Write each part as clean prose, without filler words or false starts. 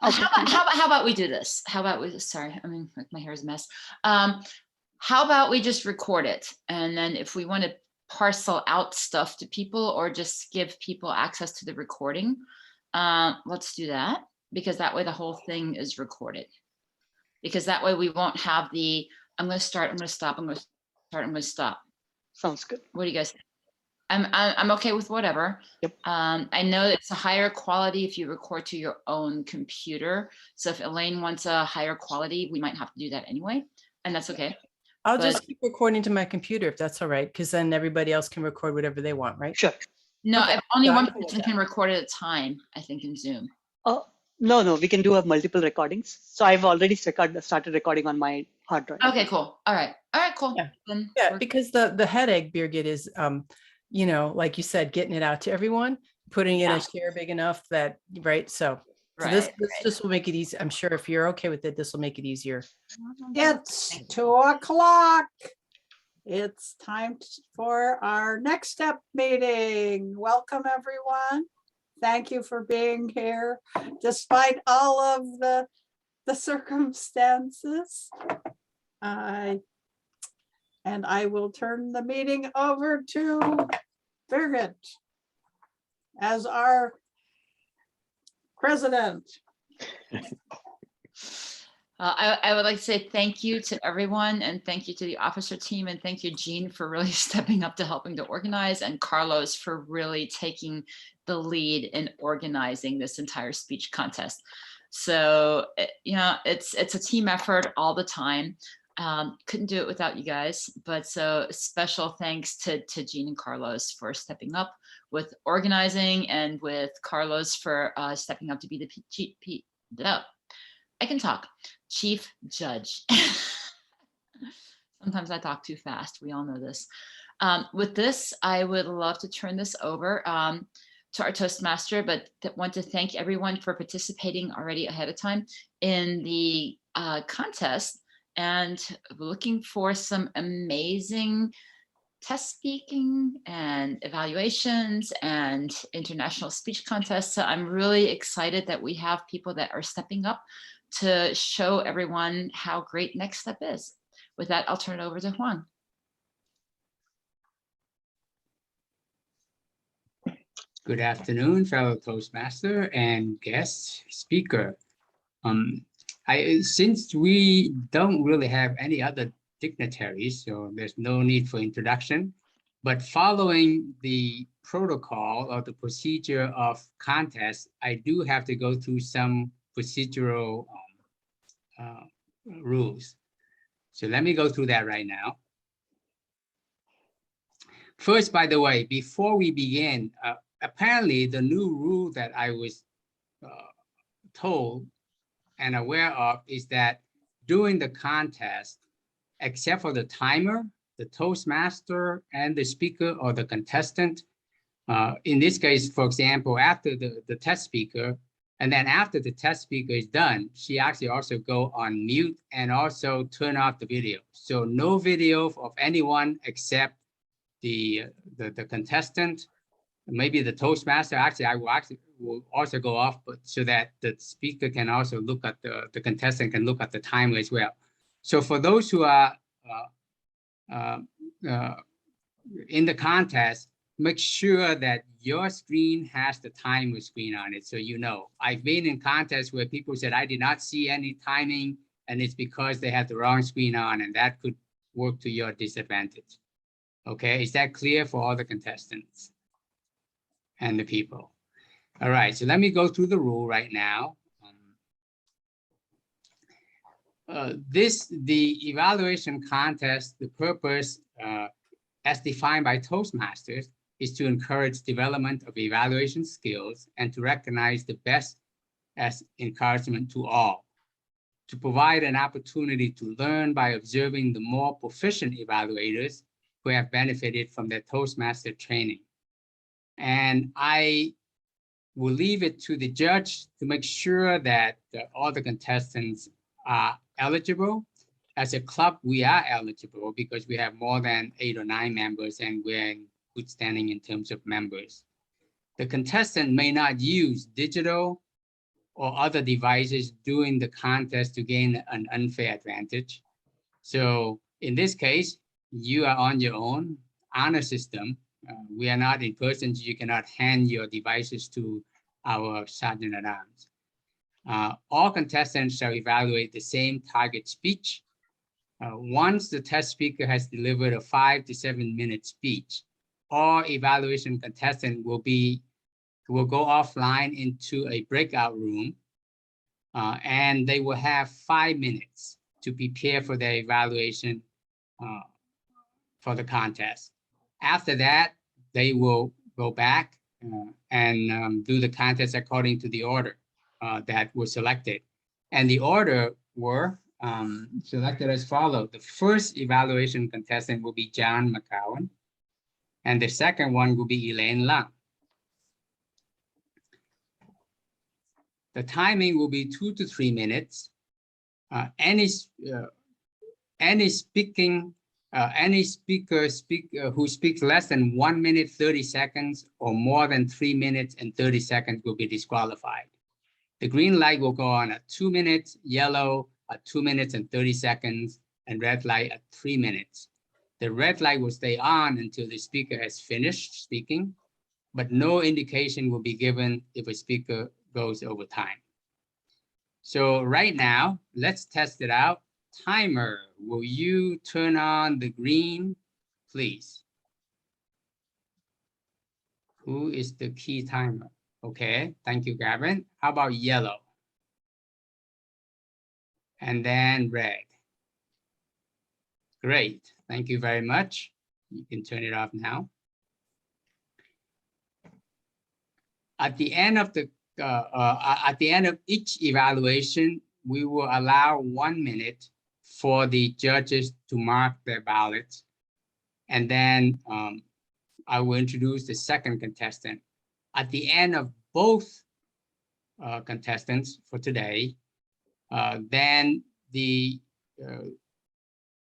Okay. How about we do this? How about we, sorry, I mean, my hair is a mess. How about we just record it? And then if we want to parcel out stuff to people or just give people access to the recording, let's do that, because that way the whole thing is recorded. Because that way we won't have the, I'm going to start, I'm going to stop, I'm going to start, I'm going to stop. Sounds good. What do you guys think? I'm okay with whatever. Yep. I know it's a higher quality if you record to your own computer. So if Elaine wants a higher quality, we might have to do that anyway, and that's okay. I'll But- just keep recording to my computer if that's all right, because then everybody else can record whatever they want, right? Sure. No, Okay. only Yeah, one I'm cool with person that. can record at a time, I think, in Zoom. No, we can do a multiple recordings. So I've already started recording on my hard drive. Okay, cool. All right, cool. Yeah. Then Yeah, we're- because the headache, Birgit, is, you know, like you said, getting it out to everyone, putting in Yeah. a share big enough that, right? So Right, this just will make it easy. I'm sure if you're okay with it, this will make it easier. It's 2:00. It's time for our next step meeting. Welcome, everyone. Thank you for being here, despite all of the circumstances. And I will turn the meeting over to Birgit as our president. I would like to say thank you to everyone, and thank you to the officer team, and thank you, Jean, for really stepping up to helping to organize, and Carlos for really taking the lead in organizing this entire speech contest. So, you know, it's a team effort all the time. Couldn't do it without you guys, but so special thanks to Jean and Carlos for stepping up with organizing, and with Carlos for stepping up to be the I can talk. Chief Judge. Sometimes I talk too fast. We all know this. With this, I would love to turn this over to our Toastmaster, but want to thank everyone for participating already ahead of time in the contest, and looking for some amazing test speaking and evaluations and international speech contests. So I'm really excited that we have people that are stepping up to show everyone how great Next Step is. With that, I'll turn it over to Juan. Good afternoon, fellow Toastmaster and guest speaker. Since we don't really have any other dignitaries, so there's no need for introduction, but following the protocol or the procedure of contest, I do have to go through some procedural rules. So let me go through that right now. First, by the way, before we begin, apparently the new rule that I was told and aware of is that during the contest, except for the timer, the Toastmaster and the speaker or the contestant, in this case, for example, after the test speaker, and then after the test speaker is done, she actually also go on mute and also turn off the video. So no video of anyone except the contestant, maybe the Toastmaster. Actually, I will also go off, but so that the speaker can also look at the contestant can look at the timer as well. So for those who are in the contest, make sure that your screen has the timer screen on it, so you know. I've been in contests where people said I did not see any timing, and it's because they had the wrong screen on, and that could work to your disadvantage. Okay, is that clear for all the contestants and the people? All right, so let me go through the rule right now. The evaluation contest, the purpose as defined by Toastmasters is to encourage development of evaluation skills and to recognize the best as encouragement to all, to provide an opportunity to learn by observing the more proficient evaluators who have benefited from their Toastmaster training. And I will leave it to the judge to make sure that all the contestants are eligible. As a club, we are eligible because we have more than 8 or 9 members and we're in good standing in terms of members. The contestant may not use digital or other devices during the contest to gain an unfair advantage. So in this case, you are on your own on a system. We are not in person, so you cannot hand your devices to our sergeant at arms. All contestants shall evaluate the same target speech. Once the test speaker has delivered a 5 to 7 minute speech, all evaluation contestant will go offline into a breakout room, and they will have 5 minutes to prepare for their evaluation for the contest. After that, they will go back and do the contest according to the order that was selected. And the order were selected as follows. The first evaluation contestant will be John McCowan, and the second one will be Elaine Lam. The timing will be 2 to 3 minutes. Any speaker who speaks less than 1 minute 30 seconds or more than 3 minutes and 30 seconds will be disqualified. The green light will go on at 2 minutes, yellow at 2 minutes and 30 seconds, and red light at 3 minutes. The red light will stay on until the speaker has finished speaking, but no indication will be given if a speaker goes over time. So right now, let's test it out. Timer, will you turn on the green, please? Who is the key timer? Okay, thank you, Gavin. How about yellow? And then red. Great, thank you very much. You can turn it off now. At the end of each evaluation, we will allow 1 minute for the judges to mark their ballots. And then I will introduce the second contestant. At the end of both contestants for today, then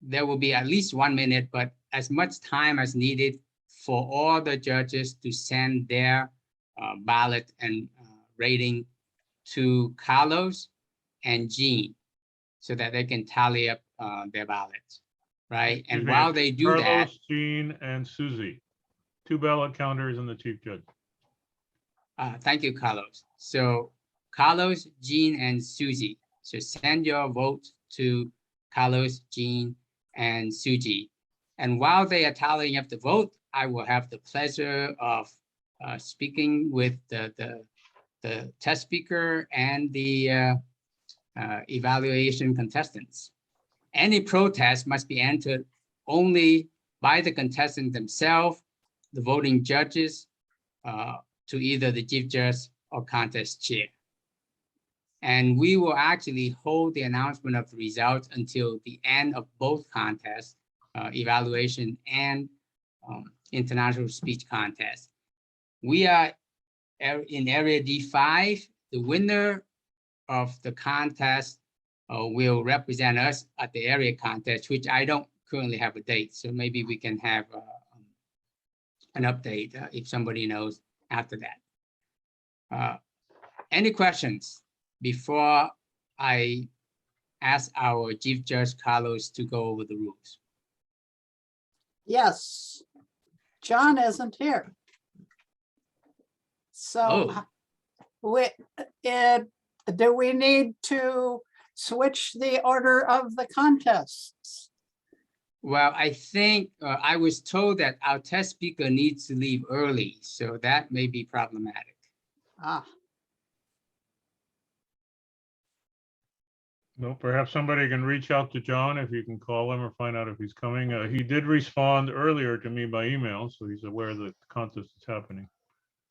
there will be at least 1 minute, but as much time as needed for all the judges to send their ballot and rating to Carlos and Jean so that they can tally up their ballots, right? Excuse And me, while they do that, Carlos, Jean, and Susie, 2 ballot counters and the chief judge. thank you, Carlos. So Carlos, Jean, and Susie. So send your vote to Carlos, Jean, and Susie. And while they are tallying up the vote, I will have the pleasure of speaking with the test speaker and the evaluation contestants. Any protest must be entered only by the contestants themselves, the voting judges, to either the chief judge or contest chair. And we will actually hold the announcement of the results until the end of both contests, evaluation and international speech contest. We are in area D5. The winner of the contest will represent us at the area contest, which I don't currently have a date. So maybe we can have an update if somebody knows after that. Any questions before I ask our Chief Judge Carlos to go over the rules? Yes, John isn't here. So do we need to switch the order of the contests? Well, I think I was told that our test speaker needs to leave early, so that may be problematic. Ah, No, perhaps somebody can reach out to John if you can call him or find out if he's coming. He did respond earlier to me by email, so he's aware that the contest is happening.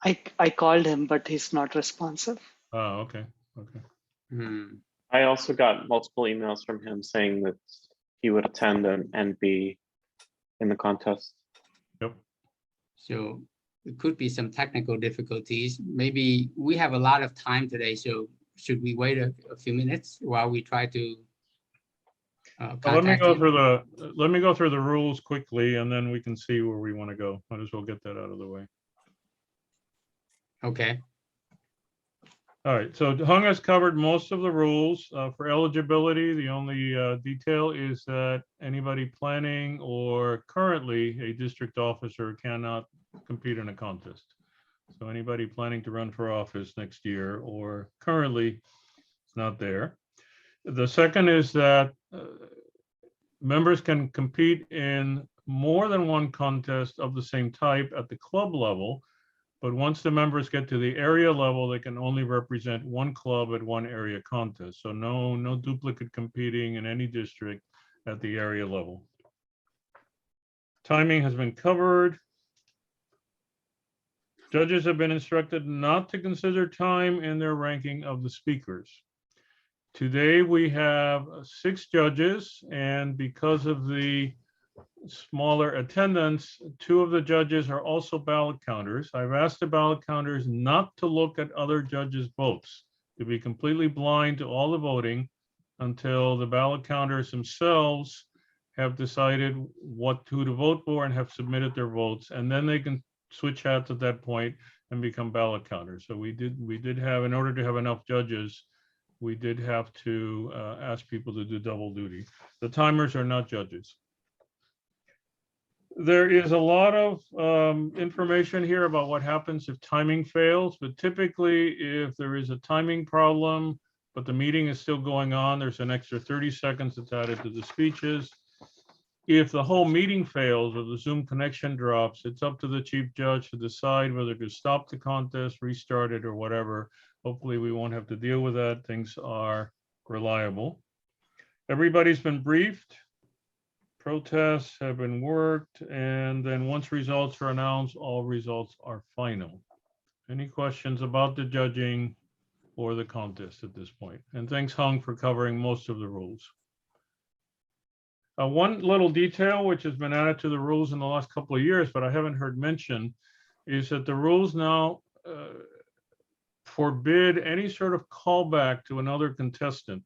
I called him, but he's not responsive. Oh, okay, okay. I also got multiple emails from him saying that he would attend and be in the contest. Yep. So it could be some technical difficulties. Maybe we have a lot of time today, so should we wait a few minutes while we try to Let me contact go him? through the rules quickly, and then we can see where we want to go. Might as well get that out of the way. Okay. All right, so Hung has covered most of the rules. For eligibility, the only detail is that anybody planning or currently a district officer cannot compete in a contest. So anybody planning to run for office next year or currently is not there. The second is that members can compete in more than one contest of the same type at the club level. But once the members get to the area level, they can only represent one club at one area contest. So no duplicate competing in any district at the area level. Timing has been covered. Judges have been instructed not to consider time in their ranking of the speakers. Today we have 6 judges, and because of the smaller attendance, 2 of the judges are also ballot counters. I've asked the ballot counters not to look at other judges' votes, to be completely blind to all the voting until the ballot counters themselves have decided who to vote for and have submitted their votes, and then they can switch hats at that point and become ballot counters. So we did have, in order to have enough judges, we did have to ask people to do double duty. The timers are not judges. There is a lot of information here about what happens if timing fails, but typically if there is a timing problem, but the meeting is still going on, there's an extra 30 seconds that's added to the speeches. If the whole meeting fails or the Zoom connection drops, it's up to the chief judge to decide whether to stop the contest, restart it, or whatever. Hopefully we won't have to deal with that. Things are reliable. Everybody's been briefed. Protests have been worked, and then once results are announced, all results are final. Any questions about the judging or the contest at this point? And thanks, Hung, for covering most of the rules. One little detail which has been added to the rules in the last couple of years, but I haven't heard mentioned, is that the rules now forbid any sort of callback to another contestant.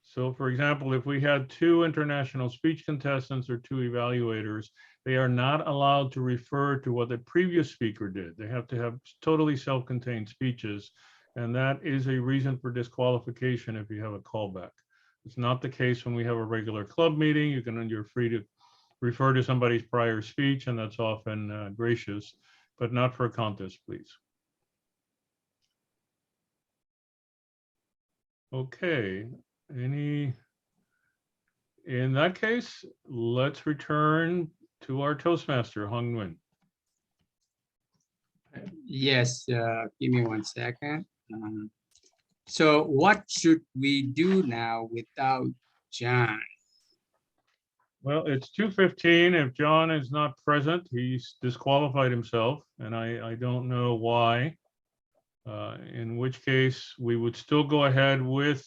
So for example, if we had 2 international speech contestants or 2 evaluators, they are not allowed to refer to what the previous speaker did. They have to have totally self-contained speeches. And that is a reason for disqualification if you have a callback. It's not the case when we have a regular club meeting. You're free to refer to somebody's prior speech, and that's often gracious, but not for a contest, please. Okay. In that case, let's return to our Toastmaster, Hung Nguyen. Yes, give me 1 second. So what should we do now without John? Well, it's 2:15. If John is not present, he's disqualified himself, and I don't know why. In which case, we would still go ahead with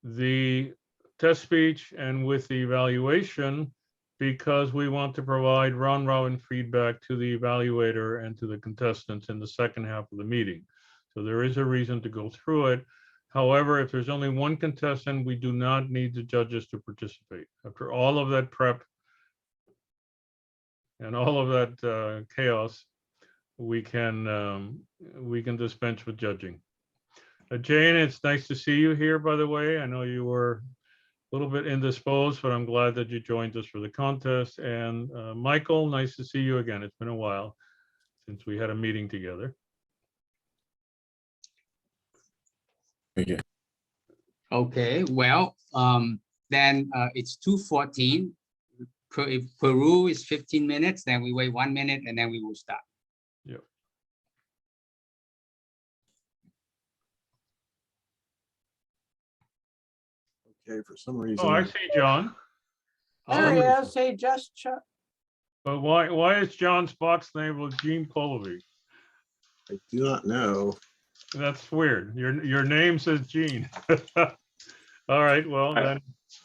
the test speech and with the evaluation, because we want to provide round-robin feedback to the evaluator and to the contestants in the second half of the meeting. So there is a reason to go through it. However, if there's only one contestant, we do not need the judges to participate. After all of that prep and all of that chaos, we can dispense with judging. Jane, it's nice to see you here, by the way. I know you were a little bit indisposed, but I'm glad that you joined us for the contest. And Michael, nice to see you again. It's been a while since we had a meeting together. Thank you. Okay, well, then it's 2:14. If Peru is 15 minutes, then we wait 1 minute and then we will stop. Yep. Okay, for some reason. Oh, I see John. There he is. He just, But why is John's box labeled Gene Polovy? I do not know. That's weird. Your name says Gene. All right, well then.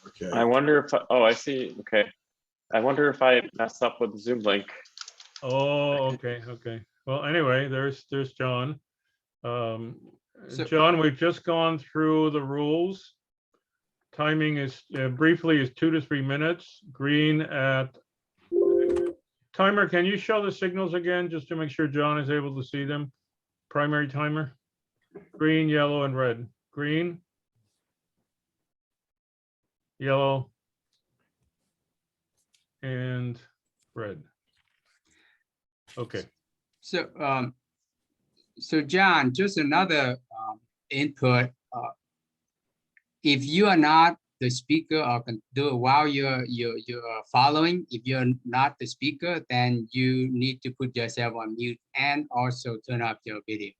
Okay. I wonder if, oh, I see, okay. I wonder if I messed up with the Zoom link. Oh, okay. Well, anyway, there's John. So- John, we've just gone through the rules. Timing is briefly is 2 to 3 minutes. Green at timer. Can you show the signals again just to make sure John is able to see them? Primary timer. Green, yellow, and red. Green, yellow, and red. Okay. So, so John, just another input. If you are not the speaker or can do it while you're following, if you're not the speaker, then you need to put yourself on mute and also turn off your video.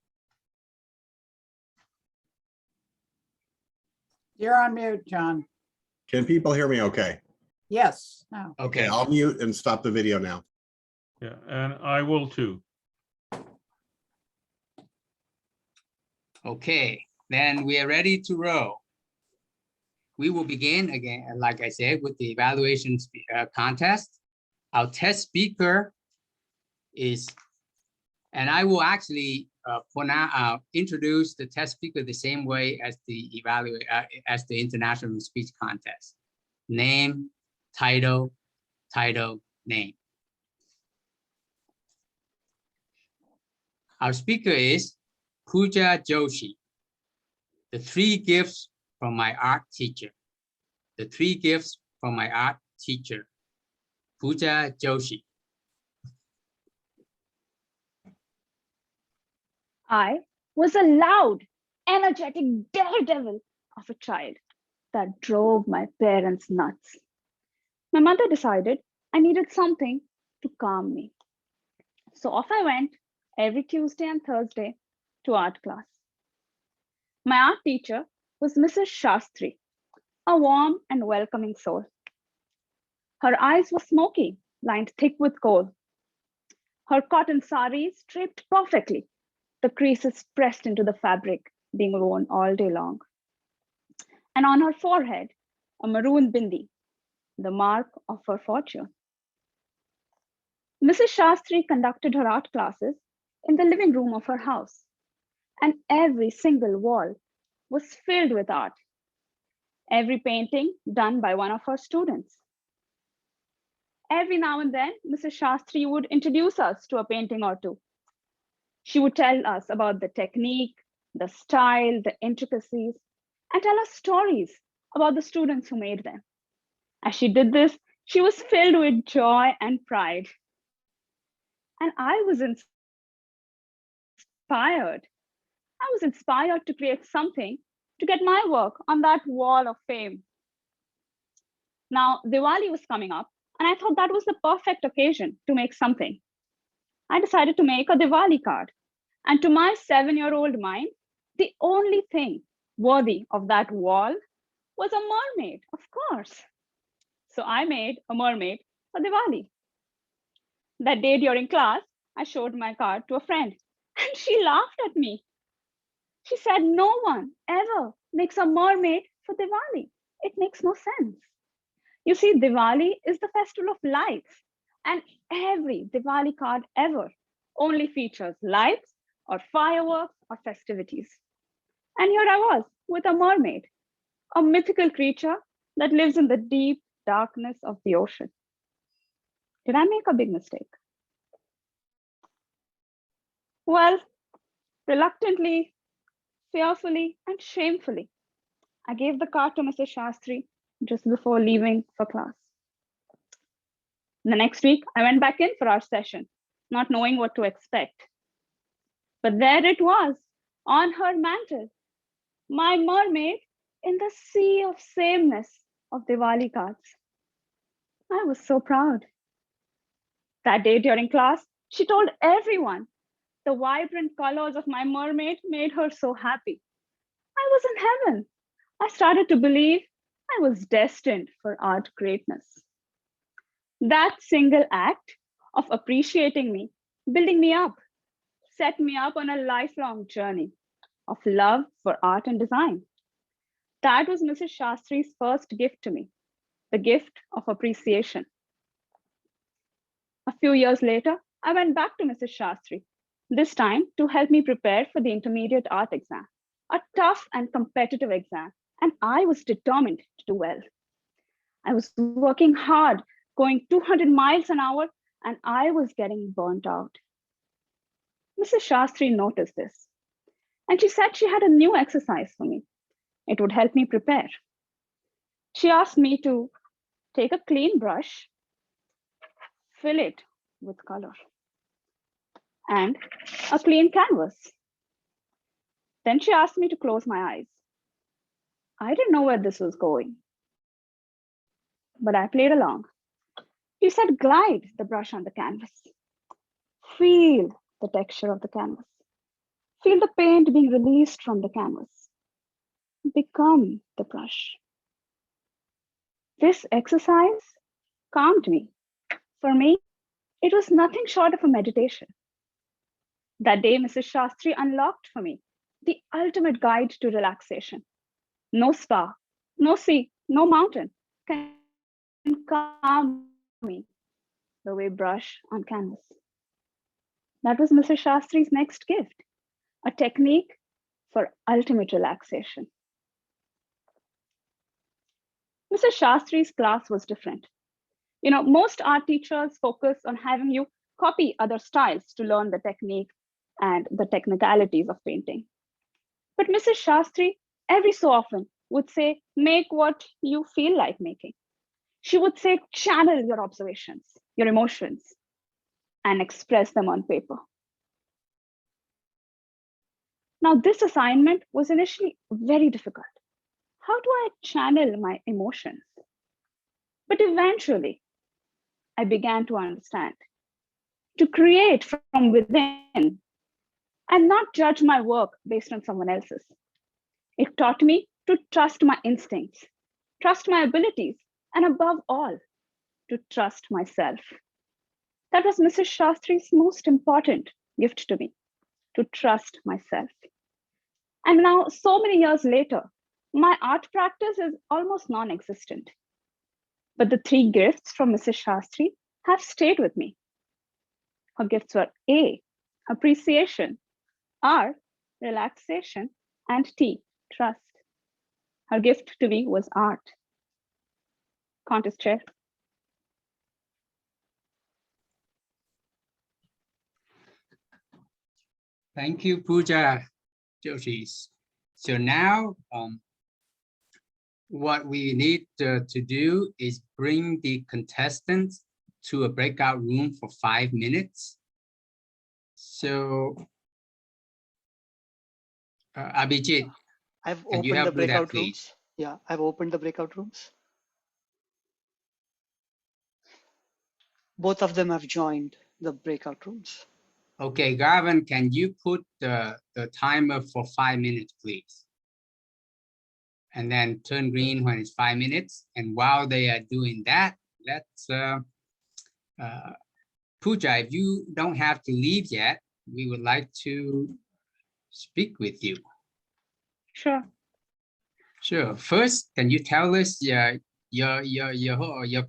You're on mute, John. Can people hear me okay? Yes, now. Okay, I'll mute and stop the video now. Yeah, and I will too. Okay, then we are ready to roll. We will begin again, like I said, with the evaluation contest. Our test speaker is, and I will actually for now introduce the test speaker the same way as the international speech contest. Name, title, name. Our speaker is Pooja Joshi. The 3 gifts from my art teacher. The 3 gifts from my art teacher. Pooja Joshi. I was a loud, energetic daredevil of a child that drove my parents nuts. My mother decided I needed something to calm me. So off I went every Tuesday and Thursday to art class. My art teacher was Mrs. Shastri, a warm and welcoming soul. Her eyes were smoky, lined thick with coal. Her cotton saris draped perfectly, the creases pressed into the fabric, being worn all day long. And on her forehead, a maroon bindi, the mark of her fortune. Mrs. Shastri conducted her art classes in the living room of her house, and every single wall was filled with art. Every painting done by one of her students. Every now and then, Mrs. Shastri would introduce us to a painting or two. She would tell us about the technique, the style, the intricacies, and tell us stories about the students who made them. As she did this, she was filled with joy and pride. And I was inspired. I was inspired to create something to get my work on that wall of fame. Now, Diwali was coming up, and I thought that was the perfect occasion to make something. I decided to make a Diwali card. And to my 7-year-old mind, the only thing worthy of that wall was a mermaid, of course. So I made a mermaid for Diwali. That day during class, I showed my card to a friend, and she laughed at me. She said, no one ever makes a mermaid for Diwali. It makes no sense. You see, Diwali is the festival of lights, and every Diwali card ever only features lights or fireworks or festivities. And here I was with a mermaid, a mythical creature that lives in the deep darkness of the ocean. Did I make a big mistake? Well, reluctantly, fearfully, and shamefully, I gave the card to Mrs. Shastri just before leaving for class. The next week, I went back in for our session, not knowing what to expect. But there it was, on her mantle, my mermaid in the sea of sameness of Diwali cards. I was so proud. That day during class, she told everyone the vibrant colors of my mermaid made her so happy. I was in heaven. I started to believe I was destined for art greatness. That single act of appreciating me, building me up, set me up on a lifelong journey of love for art and design. That was Mrs. Shastri's first gift to me, the gift of appreciation. A few years later, I went back to Mrs. Shastri, this time to help me prepare for the intermediate art exam, a tough and competitive exam, and I was determined to do well. I was working hard, going 200 miles an hour, and I was getting burnt out. Mrs. Shastri noticed this. And she said she had a new exercise for me. It would help me prepare. She asked me to take a clean brush, fill it with color, and a clean canvas. Then she asked me to close my eyes. I didn't know where this was going, but I played along. She said, glide the brush on the canvas. Feel the texture of the canvas. Feel the paint being released from the canvas. Become the brush. This exercise calmed me. For me, it was nothing short of a meditation. That day, Mrs. Shastri unlocked for me the ultimate guide to relaxation. No spa, no sea, no mountain can calm me the way brush on canvas. That was Mrs. Shastri's next gift, a technique for ultimate relaxation. Mrs. Shastri's class was different. You know, most art teachers focus on having you copy other styles to learn the technique and the technicalities of painting. But Mrs. Shastri, every so often, would say, make what you feel like making. She would say, channel your observations, your emotions, and express them on paper. Now, this assignment was initially very difficult. How do I channel my emotions? But eventually, I began to understand, to create from within and not judge my work based on someone else's. It taught me to trust my instincts, trust my abilities, and above all, to trust myself. That was Mrs. Shastri's most important gift to me, to trust myself. And now, so many years later, my art practice is almost non-existent. But the three gifts from Mrs. Shastri have stayed with me. Her gifts were A, appreciation, R, relaxation, and T, trust. Her gift to me was art. Contest chair. Thank you, Pooja Joshi. So now, what we need to do is bring the contestants to a breakout room for 5 minutes. So, Abhijit, I've can you opened the help do that, breakout please? rooms. Yeah, I've opened the breakout rooms. Both of them have joined the breakout rooms. Okay, Garvin, can you put the timer for 5 minutes, please? And then turn green when it's 5 minutes. And while they are doing that, let's, Pooja, if you don't have to leave yet, we would like to speak with you. Sure. Sure. First, can you tell us your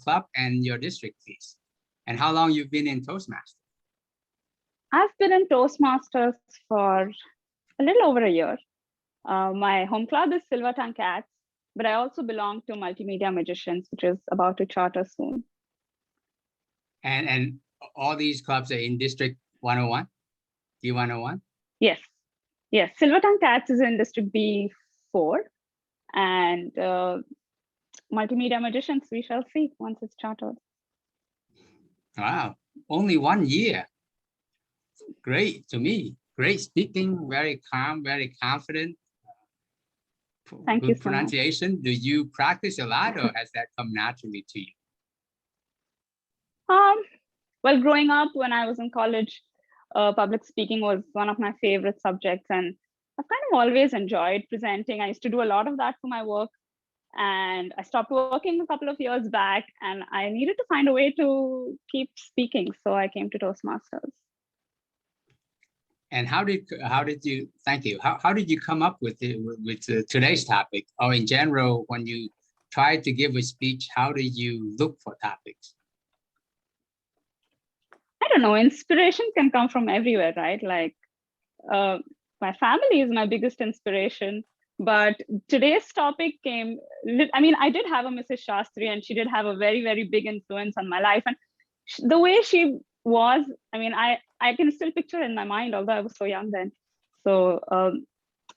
club and your district, please? And how long you've been in Toastmasters? I've been in Toastmasters for a little over a year. My home club is Silver Tongue Cats, but I also belong to Multimedia Magicians, which is about to charter soon. And all these clubs are in District 101, D101? Yes, yes. Silver Tongue Cats is in District B4, and Multimedia Magicians, we shall see once it's chartered. Wow, only 1 year. Great to me. Great speaking, very calm, very confident. Thank you so Good much. pronunciation. Do you practice a lot or has that come naturally to you? Well, growing up when I was in college, public speaking was one of my favorite subjects, and I've kind of always enjoyed presenting. I used to do a lot of that for my work, and I stopped working a couple of years back, and I needed to find a way to keep speaking, so I came to Toastmasters. And how did you, thank you, how did you come up with today's topic, or in general, when you try to give a speech, how do you look for topics? I don't know, inspiration can come from everywhere, right? Like my family is my biggest inspiration, but today's topic came, I mean, I did have a Mrs. Shastri, and she did have a very, very big influence on my life. And the way she was, I mean, I can still picture it in my mind, although I was so young then. So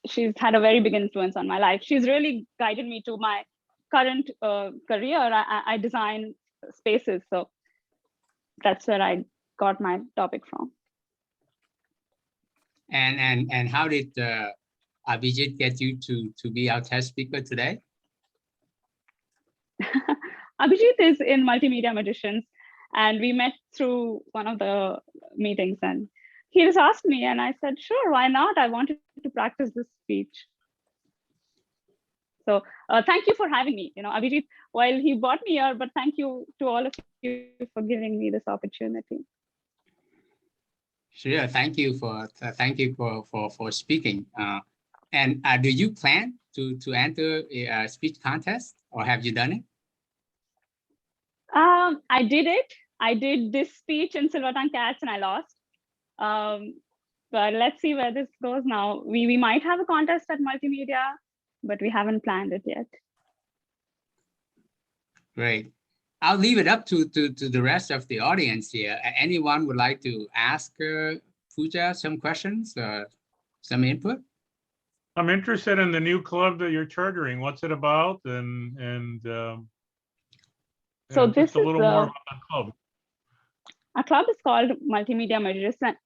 she's had a very big influence on my life. She's really guided me to my current career. I design spaces, so that's where I got my topic from. And how did Abhijit get you to be our test speaker today? Abhijit is in Multimedia Magicians, and we met through one of the meetings, and he just asked me, and I said, sure, why not? I wanted to practice this speech. So thank you for having me. Abhijit, while he brought me here, but thank you to all of you for giving me this opportunity. Sure, thank you for speaking. And do you plan to enter a speech contest, or have you done it? I did it. I did this speech in Silver Tongue Cats and I lost. But let's see where this goes now. We might have a contest at Multimedia, but we haven't planned it yet. Great. I'll leave it up to the rest of the audience here. Anyone would like to ask Pooja some questions, some input? I'm interested in the new club that you're chartering. What's it about? So just this a little more is about the club. our club is called Multimedia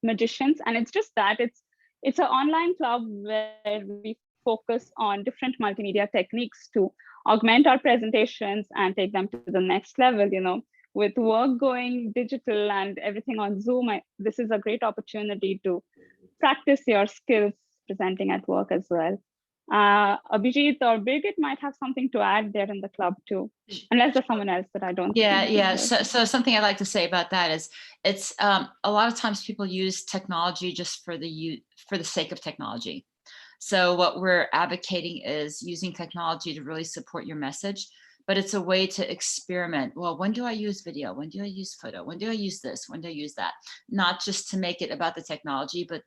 Magicians, and it's just that it's an online club where we focus on different multimedia techniques to augment our presentations and take them to the next level. With work going digital and everything on Zoom, this is a great opportunity to practice your skills presenting at work as well. Abhijit or Birgit might have something to add there in the club too, unless there's someone else that I don't. Yeah. So something I'd like to say about that is it's a lot of times people use technology just for the sake of technology. So what we're advocating is using technology to really support your message, but it's a way to experiment. Well, when do I use video? When do I use photo? When do I use this? When do I use that? Not just to make it about the technology, but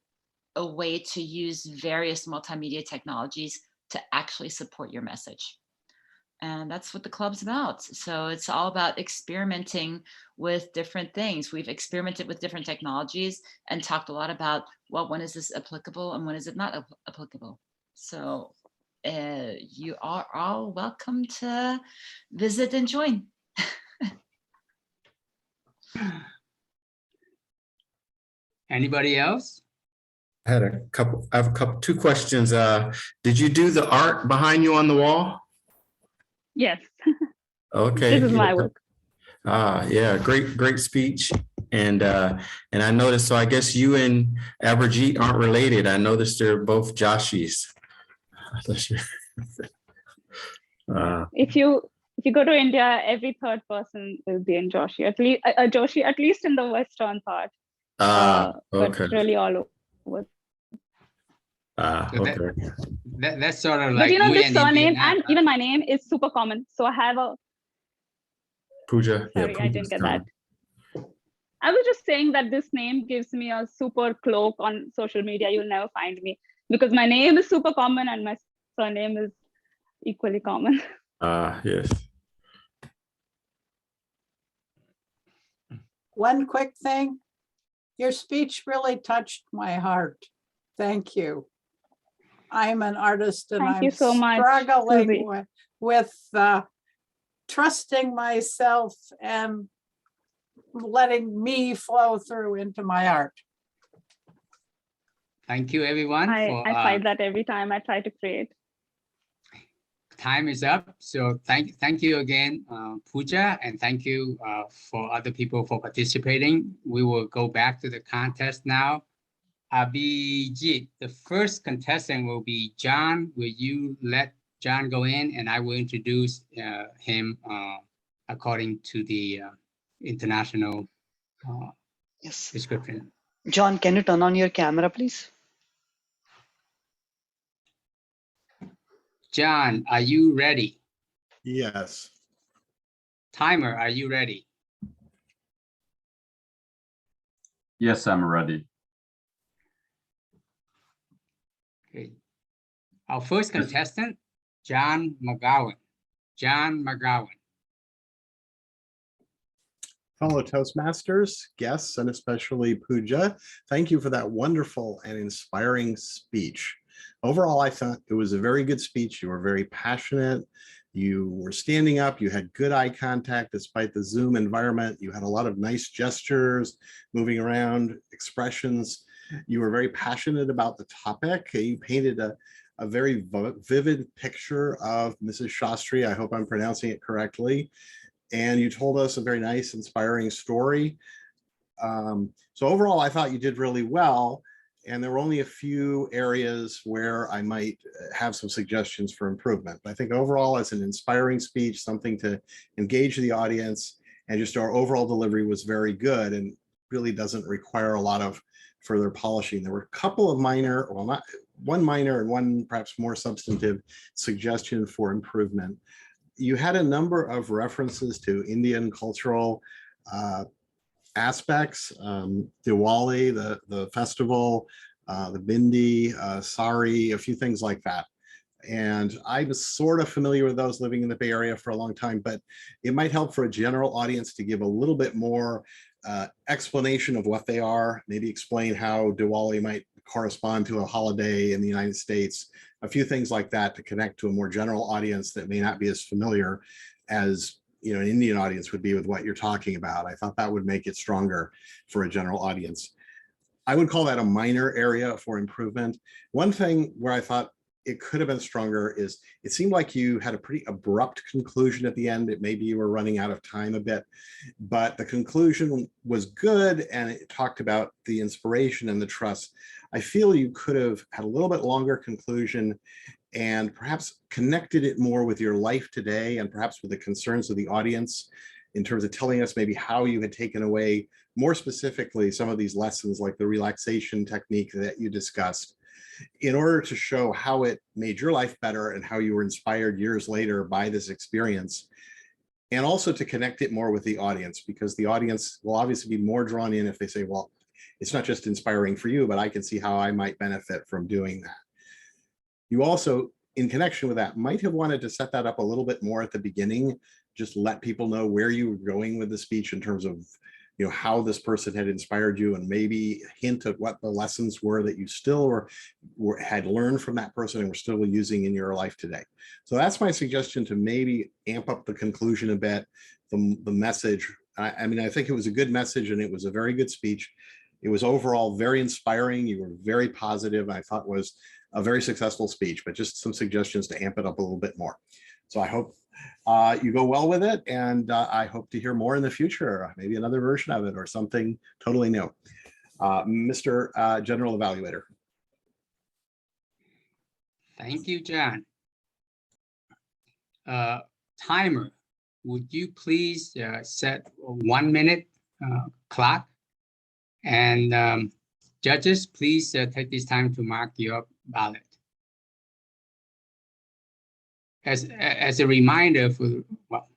a way to use various multimedia technologies to actually support your message. And that's what the club's about. So it's all about experimenting with different things. We've experimented with different technologies and talked a lot about, well, when is this applicable and when is it not applicable? So you are all welcome to visit and join. Anybody else? I have two questions. Did you do the art behind you on the wall? Yes. Okay. This is my work. Yeah, great speech. And I noticed, so I guess you and Abhijit aren't related. I noticed they're both Joshis. If you go to India, every third person will be in Joshi, at least in the western part. Okay. But really all over. Okay. That's sort of But like this surname and even my name is super common. So I have a Pooja. Sorry, yeah, I didn't get that. I was just saying that this name gives me a super cloak on social media. You'll never find me because my name is super common and my surname is equally common. Yes. One quick thing. Your speech really touched my heart. Thank you. I'm an artist and Thank I'm you so much, struggling Susie. with trusting myself and letting me flow through into my art. Thank you, everyone. I find that every time I try to create. Time is up. So thank you again, Pooja, and thank you for other people for participating. We will go back to the contest now. Abhijit, the first contestant will be John. Will you let John go in, and I will introduce him according to the international Yes. description. John, can you turn on your camera, please? John, are you ready? Yes. Timer, are you ready? Yes, I'm ready. Okay. Our first contestant, John McGowan. John McGowan. Fellow Toastmasters, guests, and especially Pooja, thank you for that wonderful and inspiring speech. Overall, I thought it was a very good speech. You were very passionate. You were standing up. You had good eye contact despite the Zoom environment. You had a lot of nice gestures, moving around, expressions. You were very passionate about the topic. You painted a very vivid picture of Mrs. Shastri. I hope I'm pronouncing it correctly. And you told us a very nice, inspiring story. So overall, I thought you did really well. And there were only a few areas where I might have some suggestions for improvement. But I think overall, as an inspiring speech, something to engage the audience, and just our overall delivery was very good and really doesn't require a lot of further polishing. There were a couple of minor, well, not one minor and one perhaps more substantive suggestion for improvement. You had a number of references to Indian cultural aspects, Diwali, the festival, the Bindi, Sari, a few things like that. And I was sort of familiar with those living in the Bay Area for a long time, but it might help for a general audience to give a little bit more explanation of what they are, maybe explain how Diwali might correspond to a holiday in the United States, a few things like that to connect to a more general audience that may not be as familiar as an Indian audience would be with what you're talking about. I thought that would make it stronger for a general audience. I would call that a minor area for improvement. One thing where I thought it could have been stronger is it seemed like you had a pretty abrupt conclusion at the end. Maybe you were running out of time a bit, but the conclusion was good and it talked about the inspiration and the trust. I feel you could have had a little bit longer conclusion and perhaps connected it more with your life today and perhaps with the concerns of the audience in terms of telling us maybe how you had taken away more specifically some of these lessons like the relaxation technique that you discussed in order to show how it made your life better and how you were inspired years later by this experience. And also to connect it more with the audience, because the audience will obviously be more drawn in if they say, well, it's not just inspiring for you, but I can see how I might benefit from doing that. You also, in connection with that, might have wanted to set that up a little bit more at the beginning, just let people know where you were going with the speech in terms of how this person had inspired you, and maybe hint at what the lessons were that you still had learned from that person and were still using in your life today. So that's my suggestion, to maybe amp up the conclusion a bit, the message. I mean, I think it was a good message and it was a very good speech. It was overall very inspiring. You were very positive. I thought was a very successful speech, but just some suggestions to amp it up a little bit more. So I hope you go well with it, and I hope to hear more in the future, maybe another version of it or something totally new. Mr. General Evaluator. Thank you, John. Timer, would you please set a 1 minute clock? And judges, please take this time to mark your ballot. As a reminder for, well,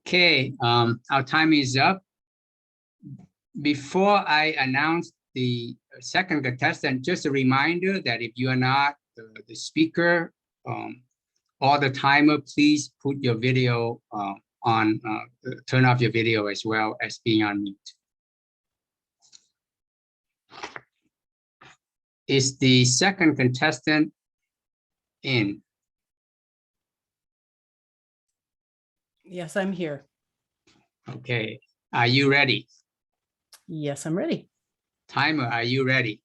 okay, our time is up. Before I announce the second contestant, just a reminder that if you are not the speaker or the timer, please put your video on, turn off your video as well as being on mute. Is the second contestant in? Yes, I'm here. Okay, are you ready? Yes, I'm ready. Timer, are you ready?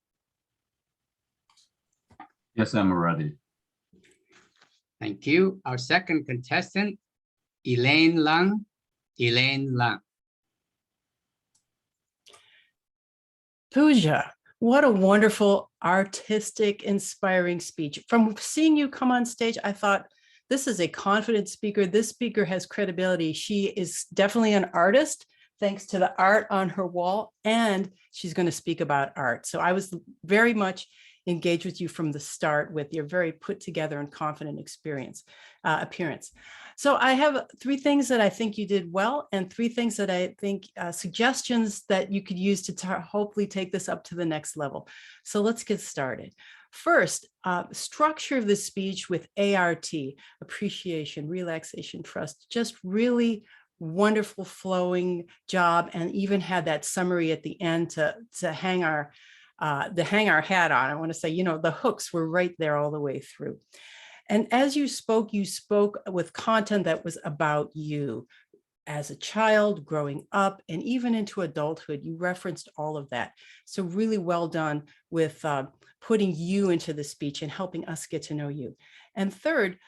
Yes, I'm ready. Thank you. Our second contestant, Elaine Lung. Elaine Lung. Pooja, what a wonderful, artistic, inspiring speech. From seeing you come on stage, I thought, this is a confident speaker. This speaker has credibility. She is definitely an artist, thanks to the art on her wall, and she's going to speak about art. So I was very much engaged with you from the start with your very put together and confident appearance. So I have 3 things that I think you did well, and 3 things that I think suggestions that you could use to hopefully take this up to the next level. So let's get started. First, structure of the speech with ART, appreciation, relaxation, trust, just really wonderful flowing job, and even had that summary at the end to hang our hat on. I want to say, you know, the hooks were right there all the way through. And as you spoke with content that was about you as a child, growing up, and even into adulthood. You referenced all of that. So really well done with putting you into the speech and helping us get to know you. And third,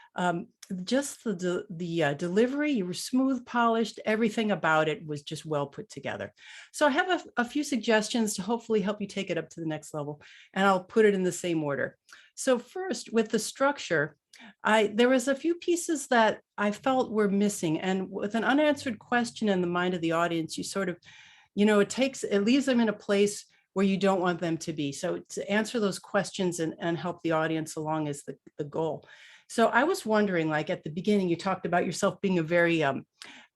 just the delivery, you were smooth, polished, everything about it was just well put together. So I have a few suggestions to hopefully help you take it up to the next level, and I'll put it in the same order. So first, with the structure, there was a few pieces that I felt were missing, and with an unanswered question in the mind of the audience, you sort of, you know, it leaves them in a place where you don't want them to be. So to answer those questions and help the audience along is the goal. So I was wondering, like at the beginning, you talked about yourself being a very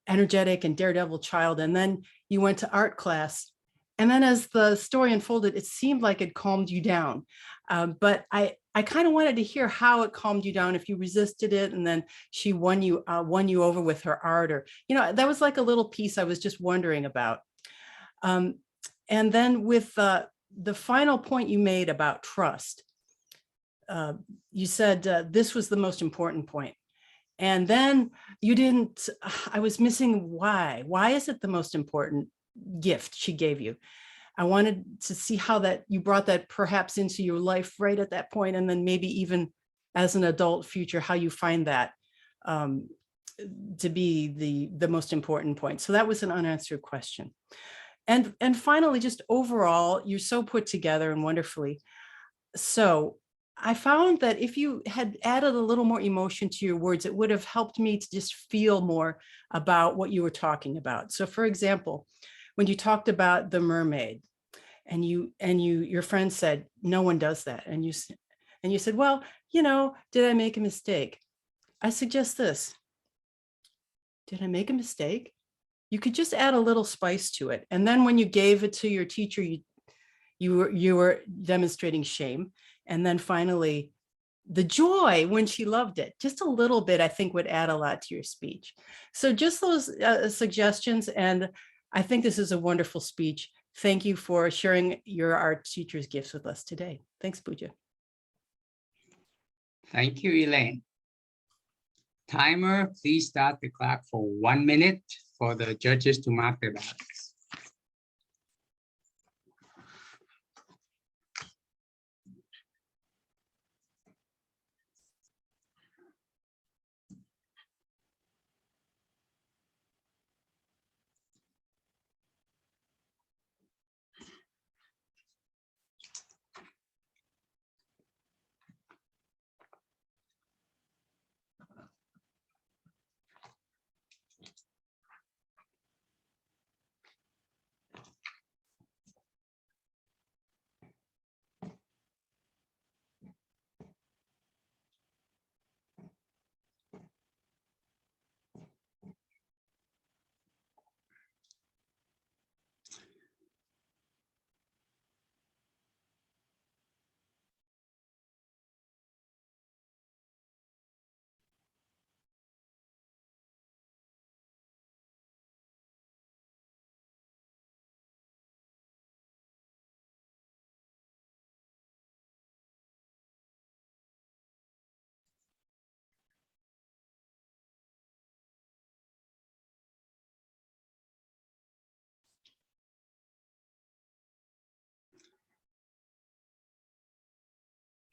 energetic and daredevil child, and then you went to art class. And then as the story unfolded, it seemed like it calmed you down. But I kind of wanted to hear how it calmed you down, if you resisted it and then she won you over with her art, or, you know, that was like a little piece I was just wondering about. And then with the final point you made about trust, you said this was the most important point. And then you didn't, I was missing why. Why is it the most important gift she gave you? I wanted to see how that you brought that perhaps into your life right at that point, and then maybe even as an adult future, how you find that to be the most important point. So that was an unanswered question. And finally, just overall, you're so put together and wonderfully. So I found that if you had added a little more emotion to your words, it would have helped me to just feel more about what you were talking about. So for example, when you talked about the mermaid, and your friend said, no one does that. And you said, well, you know, did I make a mistake? I suggest this. Did I make a mistake? You could just add a little spice to it. And then when you gave it to your teacher, you were demonstrating shame. And then finally, the joy when she loved it, just a little bit, I think would add a lot to your speech. So just those suggestions. And I think this is a wonderful speech. Thank you for sharing your art teacher's gifts with us today. Thanks, Pooja. Thank you, Elaine. Timer, please start the clock for 1 minute for the judges to mark their ballots.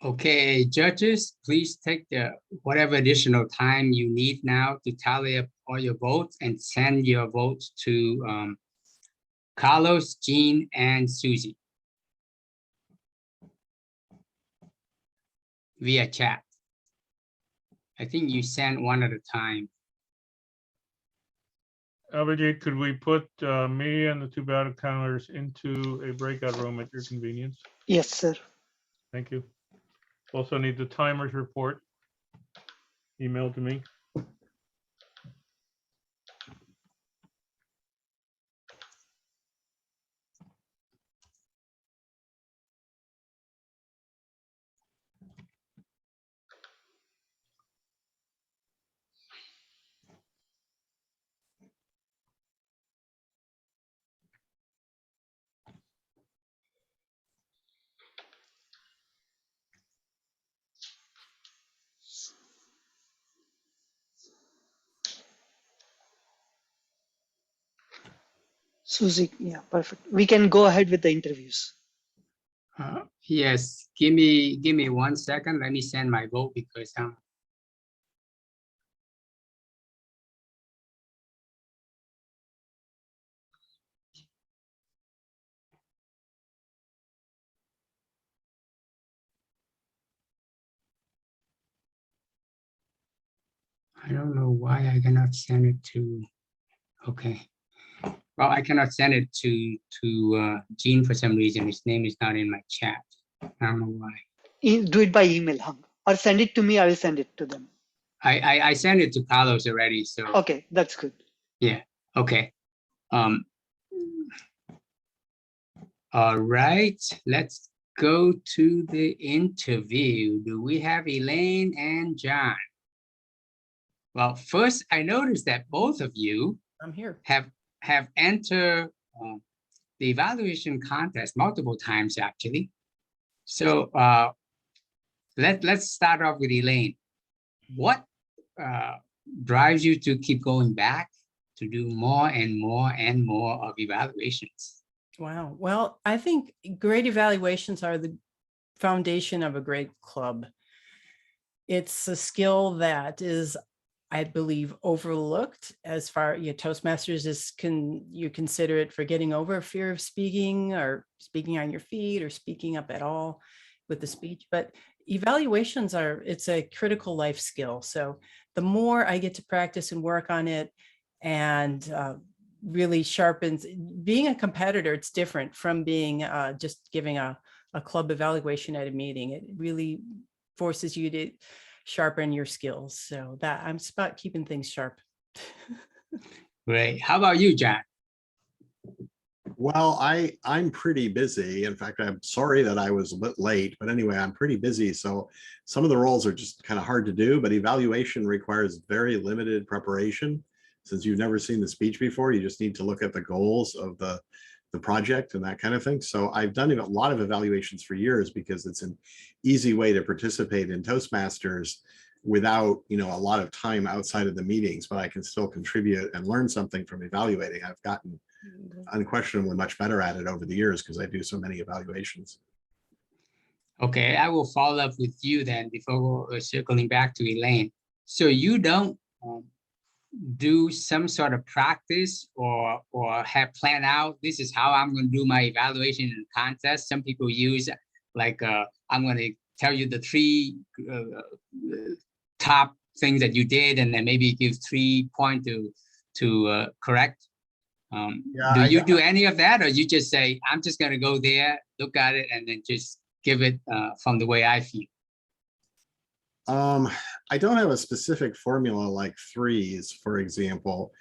Okay, judges, please take the whatever additional time you need now to tally up all your votes and send your votes to Carlos, Jean, and Susie via chat. I think you send one at a time. Abhijit, could we put me and the two ballot counters into a breakout room at your convenience? Yes, sir. Thank you. Also need the timers report emailed to me. Susie, yeah, perfect. We can go ahead with the interviews. Yes, give me 1 second. Let me send my vote because I don't know why I cannot send it to. Okay. Well, I cannot send it to Gene for some reason. His name is not in my chat. I don't know why. Do it by email, Hung, or send it to me. I will send it to them. I sent it to Carlos already. So Okay, that's good. yeah. Okay. All right. Let's go to the interview. Do we have Elaine and John? Well, first, I noticed that both of you I'm here. have entered the evaluation contest multiple times, actually. So let's start off with Elaine. What drives you to keep going back to do more and more and more of evaluations? Wow. Well, I think great evaluations are the foundation of a great club. It's a skill that is, I believe, overlooked as far as Toastmasters is, you consider it for getting over fear of speaking or speaking on your feet or speaking up at all with the speech. But evaluations it's a critical life skill. So the more I get to practice and work on it and really sharpens, being a competitor, it's different from being just giving a club evaluation at a meeting. It really forces you to sharpen your skills. So that I'm just about keeping things sharp. Great. How about you, John? Well, I'm pretty busy. In fact, I'm sorry that I was a bit late, but anyway, I'm pretty busy. So some of the roles are just kind of hard to do, but evaluation requires very limited preparation. Since you've never seen the speech before, you just need to look at the goals of the project and that kind of thing. So I've done a lot of evaluations for years because it's an easy way to participate in Toastmasters without, a lot of time outside of the meetings, but I can still contribute and learn something from evaluating. I've gotten unquestionably much better at it over the years because I do so many evaluations. Okay, I will follow up with you then before circling back to Elaine. So you don't do some sort of practice or have planned out, this is how I'm going to do my evaluation in the contest. Some people use like, I'm going to tell you the 3 top things that you did, and then maybe give 3 points to correct. Do you do any of that, or you just say, I'm just going to go there, look at it, and then just give it from the way I feel? I don't have a specific formula like 3s, for example.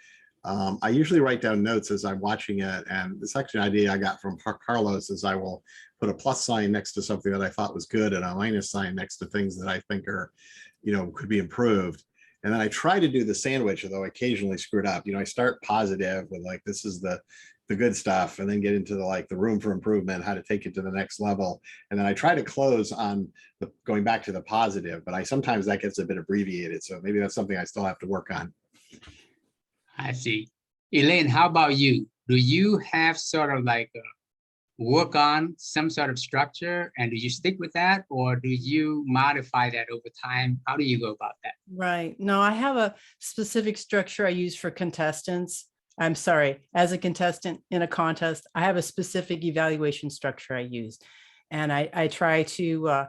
I usually write down notes as I'm watching it, and this actually an idea I got from Carlos is I will put a plus sign next to something that I thought was good and a minus sign next to things that I think are, could be improved. And then I try to do the sandwich, although I occasionally screw it up. I start positive with like, this is the good stuff, and then get into the room for improvement, how to take it to the next level. And then I try to close on going back to the positive, but sometimes that gets a bit abbreviated. So maybe that's something I still have to work on. I see. Elaine, how about you? Do you have sort of like work on some sort of structure, and do you stick with that, or do you modify that over time? How do you go about that? Right. No, I have a specific structure I use for contestants. I'm sorry, as a contestant in a contest, I have a specific evaluation structure I use. And I try to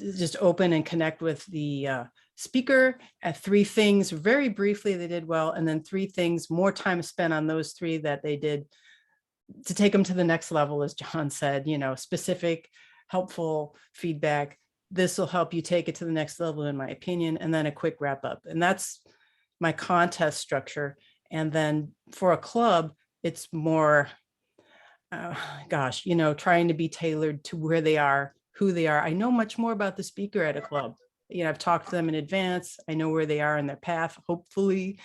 just open and connect with the speaker at 3 things very briefly they did well, and then 3 things, more time spent on those 3 that they did to take them to the next level, as John said, you know, specific, helpful feedback. This will help you take it to the next level, in my opinion, and then a quick wrap up. And that's my contest structure. And then for a club, it's more, gosh, you know, trying to be tailored to where they are, who they are. I know much more about the speaker at a club. You know, I've talked to them in advance. I know where they are in their path, hopefully.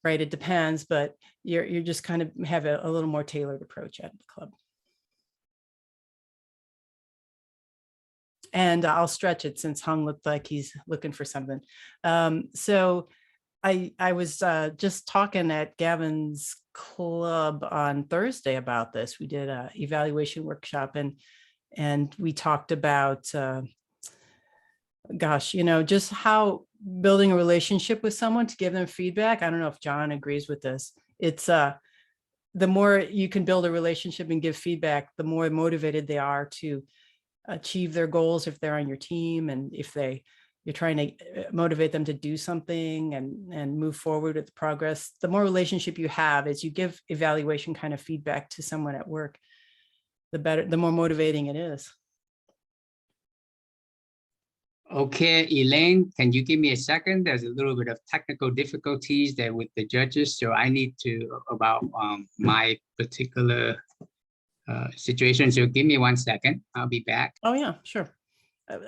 Right, it depends, but you're just kind of have a little more tailored approach at the club. And I'll stretch it since Hung looked like he's looking for something. So I was just talking at Gavin's club on Thursday about this. We did an evaluation workshop, and we talked about gosh, you know, just how building a relationship with someone to give them feedback. I don't know if John agrees with this. It's the more you can build a relationship and give feedback, the more motivated they are to achieve their goals if they're on your team, and if you're trying to motivate them to do something and move forward with the progress. The more relationship you have as you give evaluation kind of feedback to someone at work, the better, the more motivating it is. Okay, Elaine, can you give me a second? There's a little bit of technical difficulties there with the judges, so I need to about my particular situation. So give me 1 second. I'll be back. Oh yeah, sure.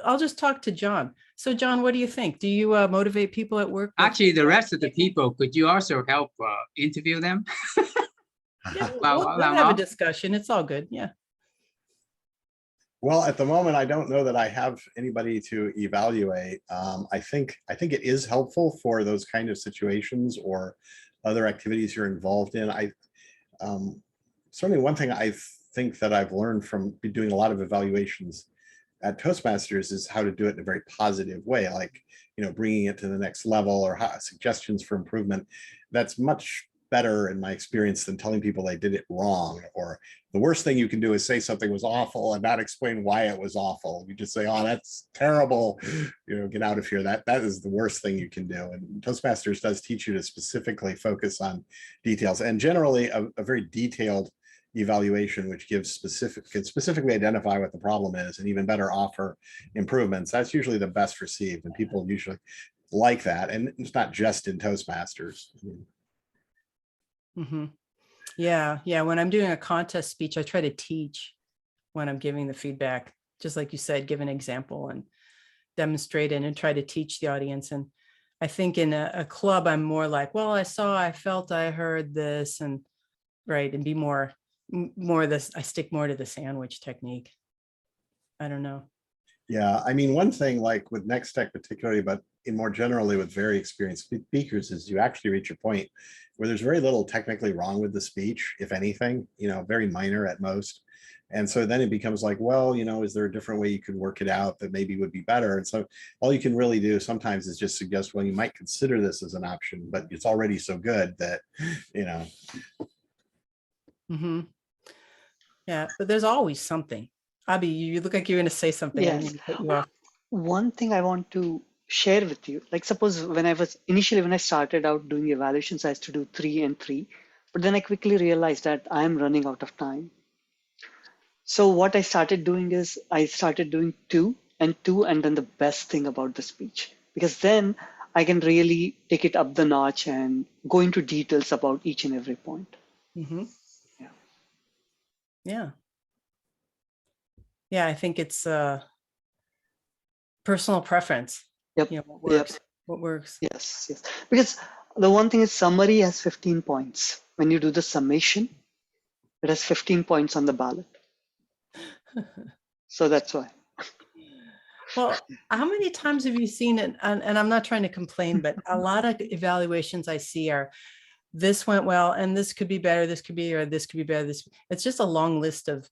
I'll just talk to John. So John, what do you think? Do you motivate people at work? Actually, the rest of the people, could you also help interview them? Yeah, Well, we'll have a discussion. It's all good. Yeah. Well, at the moment, I don't know that I have anybody to evaluate. I think it is helpful for those kind of situations or other activities you're involved in. Certainly one thing I think that I've learned from doing a lot of evaluations at Toastmasters is how to do it in a very positive way, like, you know, bringing it to the next level or suggestions for improvement. That's much better in my experience than telling people they did it wrong. Or the worst thing you can do is say something was awful and not explain why it was awful. You just say, oh, that's terrible, you know, get out of here. That is the worst thing you can do. And Toastmasters does teach you to specifically focus on details, and generally a very detailed evaluation, which gives can specifically identify what the problem is and even better offer improvements. That's usually the best received, and people usually like that. And it's not just in Toastmasters. Mm-hmm. Yeah. When I'm doing a contest speech, I try to teach when I'm giving the feedback, just like you said, give an example and demonstrate it and try to teach the audience. And I think in a club, I'm more like, well, I saw, I felt, I heard this, and right, and be more this. I stick more to the sandwich technique. I don't know. Yeah, I mean, one thing like with Next Tech particularly, but in more generally with very experienced speakers, is you actually reach a point where there's very little technically wrong with the speech, if anything, you know, very minor at most. And so then it becomes like, well, you know, is there a different way you could work it out that maybe would be better? And so all you can really do sometimes is just suggest, well, you might consider this as an option, but it's already so good that, you know. Mm-hmm. Yeah, but there's always something. Abby, you look like you're going to say something. Yes. Cut you off. One thing I want to share with you, like suppose when I started out doing evaluations, I used to do 3 and 3, but then I quickly realized that I'm running out of time. So what I started doing is I started doing 2 and 2, and then the best thing about the speech, because then I can really take it up the notch and go into details about each and every point. Mm-hmm. Yeah. Yeah, I think it's personal preference. Yep. You know, what works. Yep. What works. Yes. Because the one thing is summary has 15 points. When you do the summation, it has 15 points on the ballot. So that's why. Well, how many times have you seen it? And I'm not trying to complain, but a lot of evaluations I see are this went well, and this could be better, this could be, or this could be better. It's just a long list of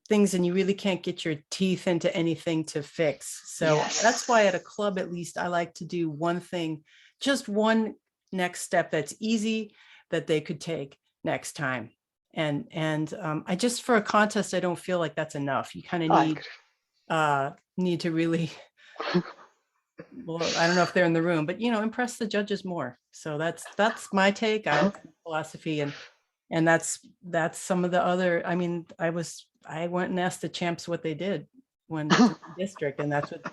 things, and you really can't get your teeth into anything to fix. So that's why at a club, at least, I like to do one thing, just one next step that's easy that they could take next time. And I just, for a contest, I don't feel like that's enough. You kind of need to really, well, I don't know if they're in the room, but impress the judges more. So that's my take on philosophy, and that's some of the other. I mean, I went and asked the champs what they did when to the district, and that's what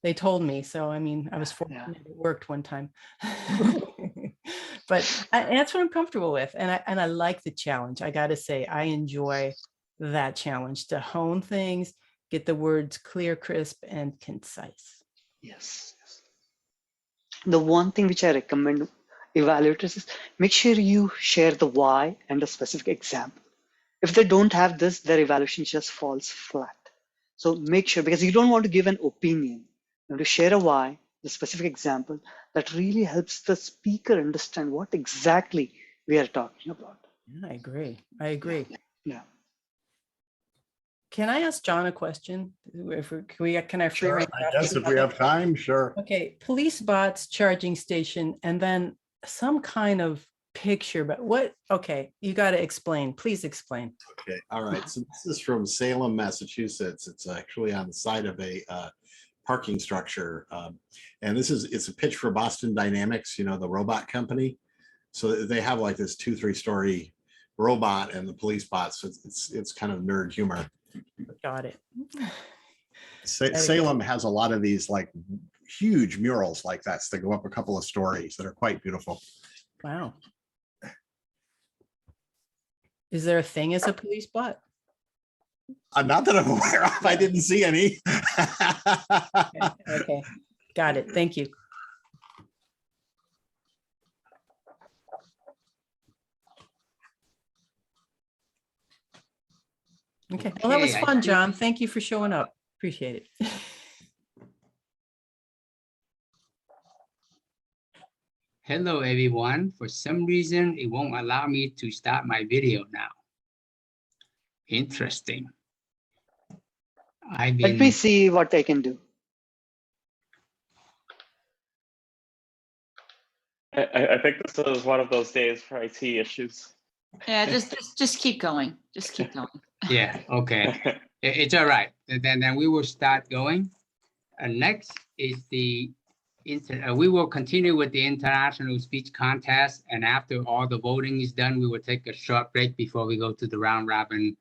they told me. So I mean, I was fortunate it worked one time. But that's what I'm comfortable with, and I like the challenge. I got to say, I enjoy that challenge to hone things, get the words clear, crisp, and concise. Yes. The one thing which I recommend evaluators is make sure you share the why and a specific example. If they don't have this, their evaluation just falls flat. So make sure, because you don't want to give an opinion, you want to share a why, the specific example that really helps the speaker understand what exactly we are talking about. Yeah, I agree. Yeah. Can I ask John a question? Can I free range I guess if we have time, sure. Okay, police bots, charging station, and then some kind of picture, but what? Okay, you got to explain. Please explain. Okay, all right. So this is from Salem, Massachusetts. It's actually on the side of a parking structure, and it's a pitch for Boston Dynamics, the robot company. So they have like this 2-3 story robot and the police bots. So it's kind of nerd humor. Got it. Salem has a lot of these like huge murals like that. So they go up a couple of stories that are quite beautiful. Wow. Is there a thing as a police bot? Not that I'm aware of. I didn't see any. Okay. Got it. Thank you. Okay. Well, that was Okay, I fun, think- John. Thank you for showing up. Appreciate it. Hello, everyone. For some reason, it won't allow me to start my video now. Interesting. Let me see what I can do. I think this is one of those days for IT issues. Yeah, just keep going. Just keep going. Yeah, okay. It's all right. Then we will start going. Next is we will continue with the international speech contest. And after all the voting is done, we will take a short break before we go to the round robin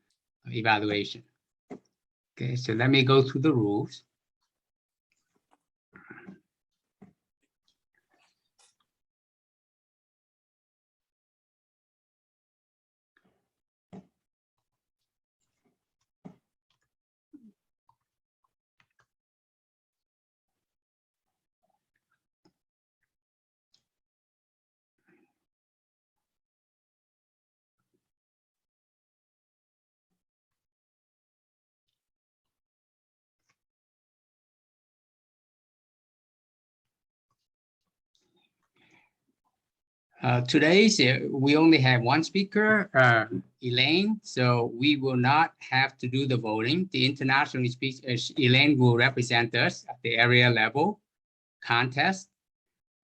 evaluation. Okay, so let me go through the rules. We only have one speaker, Elaine, so we will not have to do the voting. The international speech, Elaine will represent us at the area level contest.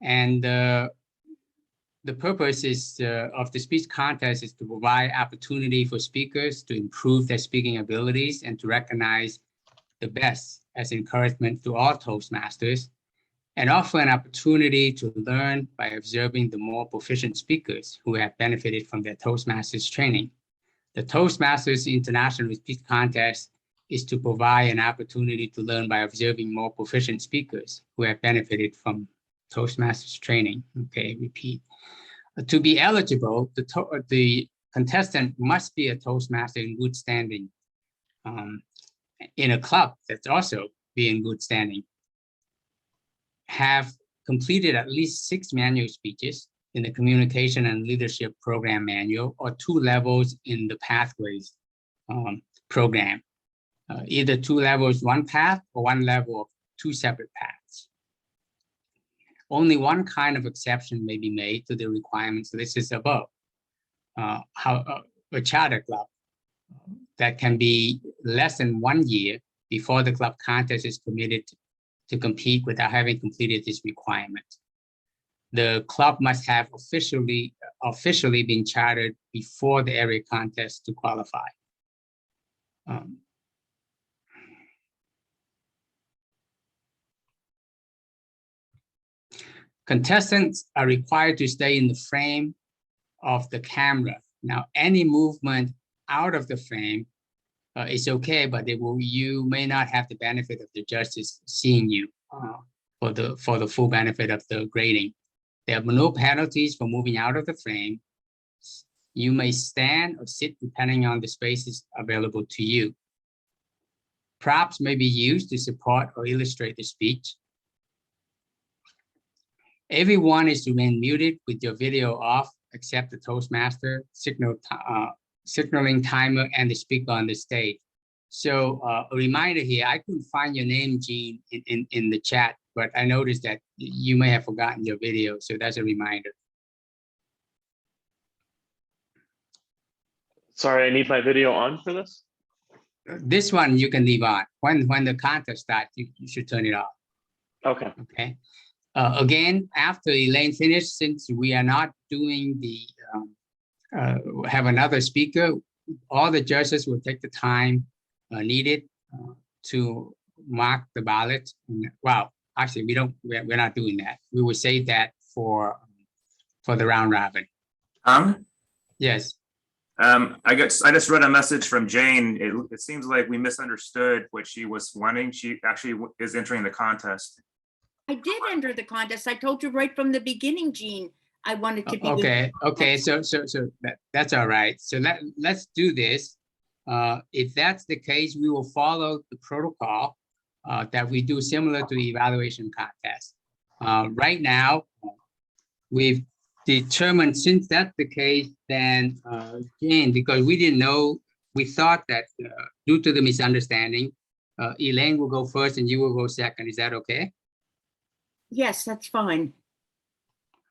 And the purpose of the speech contest is to provide opportunity for speakers to improve their speaking abilities and to recognize the best as encouragement to all Toastmasters, and offer an opportunity to learn by observing the more proficient speakers who have benefited from their Toastmasters training. The Toastmasters International Speech Contest is to provide an opportunity to learn by observing more proficient speakers who have benefited from Toastmasters training. Okay, repeat. To be eligible, the contestant must be a Toastmaster in good standing in a club that's also be in good standing, have completed at least 6 manual speeches in the Communication and Leadership Program Manual, or 2 levels in the Pathways program, either 2 levels, 1 path, or 1 level of 2 separate paths. only one kind of exception may be made to the requirements listed above. A charter club that can be less than 1 year before the club contest is permitted to compete without having completed this requirement. The club must have officially been chartered before the area contest to qualify. Contestants are required to stay in the frame of the camera. Now, any movement out of the frame is okay, but you may not have the benefit of the judges seeing you for the full benefit of the grading. There are no penalties for moving out of the frame. You may stand or sit depending on the spaces available to you. Props may be used to support or illustrate the speech. Everyone is to remain muted with your video off, except the Toastmaster, signaling timer, and the speaker on the stage. So a reminder here, I couldn't find your name, Jean, in the chat, but I noticed that you may have forgotten your video, so that's a reminder. Sorry, I need my video on for this? This one you can leave on. When the contest starts, you should turn it off. Okay. Okay. Again, after Elaine finished, since we are not doing the, have another speaker, all the judges will take the time needed to mark the ballot. Well, actually, we're not doing that. We will save that for the round robin. Yes. I just read a message from Jane. It seems like we misunderstood what she was wanting. She actually is entering the contest. I did enter the contest. I told you right from the beginning, Jean, I wanted to be. Okay. So that's all right. So let's do this. If that's the case, we will follow the protocol that we do similar to the evaluation contest. Right now, we've determined, since that's the case, then Jane, because we didn't know, we thought that due to the misunderstanding, Elaine will go first and you will go second. Is that okay? Yes, that's fine.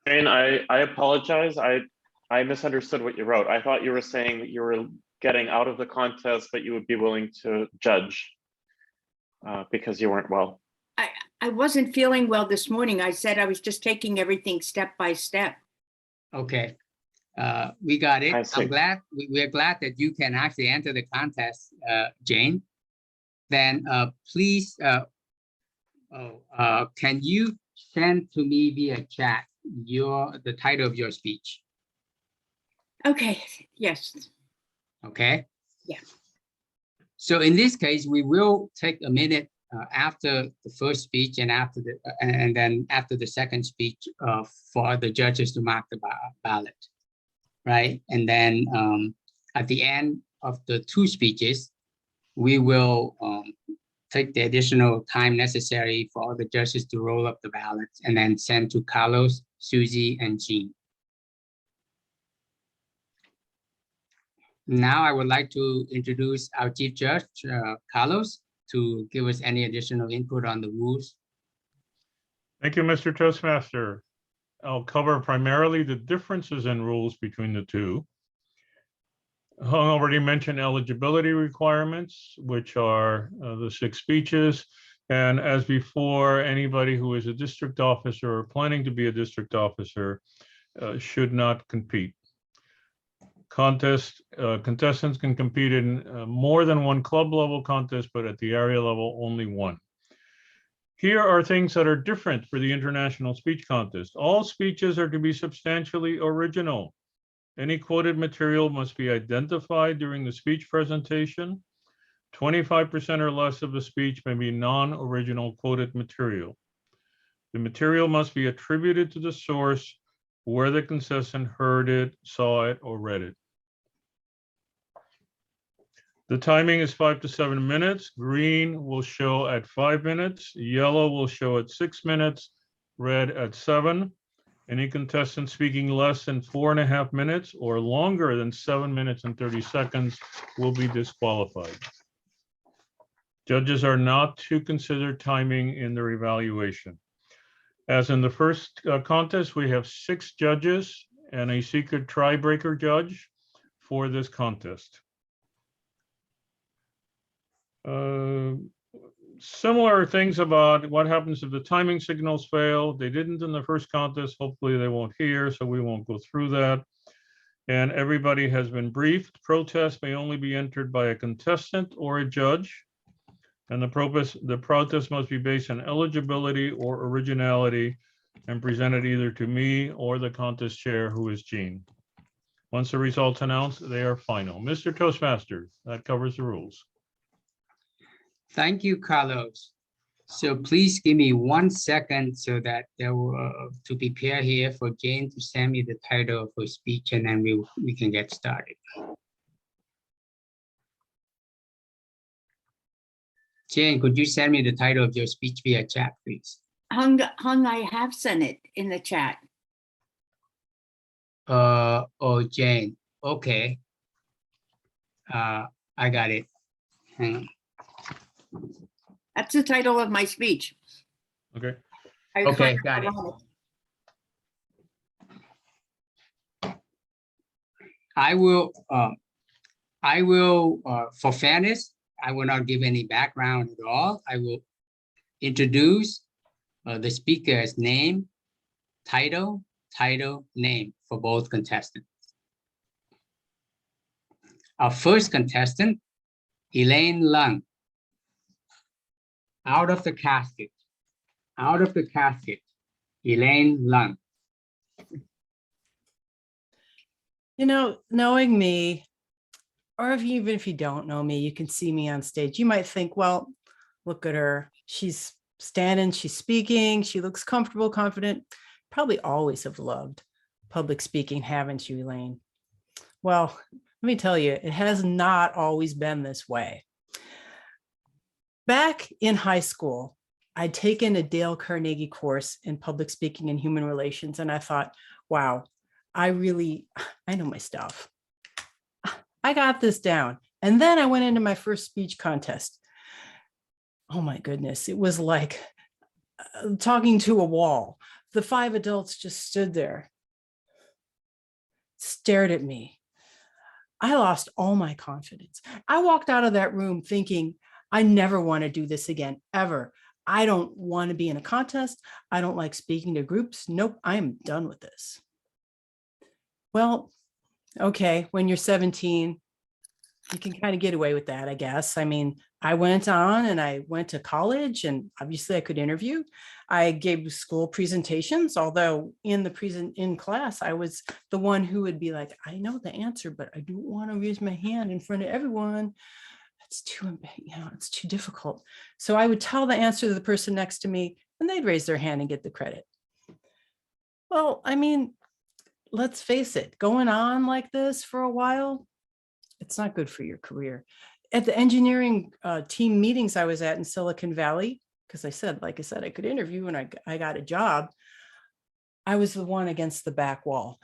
Jane, I apologize. I misunderstood what you wrote. I thought you were saying that you were getting out of the contest, but you would be willing to judge because you weren't well. I wasn't feeling well this morning. I said I was just taking everything step by step. Okay, we got it. I see. I'm glad, we're glad that you can actually enter the contest, Jane. Then please, can you send to me via chat the title of your speech? Okay, yes. Okay. Yeah. So in this case, we will take a minute after the first speech and then after the second speech for the judges to mark the ballot, right? And then at the end of the two speeches, we will take the additional time necessary for all the judges to roll up the ballots and then send to Carlos, Susie, and Jean. Now I would like to introduce our Chief Judge, Carlos, to give us any additional input on the rules. Thank you, Mr. Toastmaster. I'll cover primarily the differences in rules between the two. I already mentioned eligibility requirements, which are the 6 speeches. And as before, anybody who is a district officer or planning to be a district officer should not compete. Contestants can compete in more than one club level contest, but at the area level, only one. Here are things that are different for the International Speech Contest. All speeches are to be substantially original. Any quoted material must be identified during the speech presentation. 25% or less of the speech may be non-original quoted material. The material must be attributed to the source where the contestant heard it, saw it, or read it. The timing is 5 to 7 minutes. Green will show at 5 minutes. Yellow will show at 6 minutes. Red at 7. Any contestant speaking less than 4.5 minutes or longer than 7 minutes and 30 seconds will be disqualified. Judges are not to consider timing in their evaluation. As in the first contest, we have 6 judges and a secret tiebreaker judge for this contest. Similar things about what happens if the timing signals fail. They didn't in the first contest. Hopefully they won't here, so we won't go through that. And everybody has been briefed. Protests may only be entered by a contestant or a judge. And the protest must be based on eligibility or originality and presented either to me or the contest chair, who is Jean. Once the results announced, they are final. Mr. Toastmaster, that covers the rules. Thank you, Carlos. So please give me 1 second so that there will to prepare here for Jane to send me the title of her speech, and then we can get started. Jane, could you send me the title of your speech via chat, please? Hung, I have sent it in the chat. Oh, Jane, okay. I got it. Hang on. That's the title of my speech. Okay. Okay, got it. I will, for fairness, I will not give any background at all. I will introduce the speaker's name, title, name for both contestants. Our first contestant, Elaine Lung. Out of the casket, Elaine Lung. You know, knowing me, or even if you don't know me, you can see me on stage. You might think, well, look at her. She's standing, she's speaking, she looks comfortable, confident. Probably always have loved public speaking, haven't you, Elaine? Well, let me tell you, it has not always been this way. Back in high school, I'd taken a Dale Carnegie course in public speaking and human relations, and I thought, wow, I know my stuff. I got this down. And then I went into my first speech contest. Oh my goodness, it was like talking to a wall. The 5 adults just stood there, stared at me. I lost all my confidence. I walked out of that room thinking, I never want to do this again, ever. I don't want to be in a contest. I don't like speaking to groups. Nope, I'm done with this. Well, okay, when you're 17, you can kind of get away with that, I guess. I mean, I went on and I went to college, and obviously I could interview. I gave school presentations, although in class, I was the one who would be like, I know the answer, but I don't want to raise my hand in front of everyone. It's too difficult. So I would tell the answer to the person next to me, and they'd raise their hand and get the credit. Well, I mean, let's face it, going on like this for a while, it's not good for your career. At the engineering team meetings I was at in Silicon Valley, because like I said, I could interview and I got a job, I was the one against the back wall.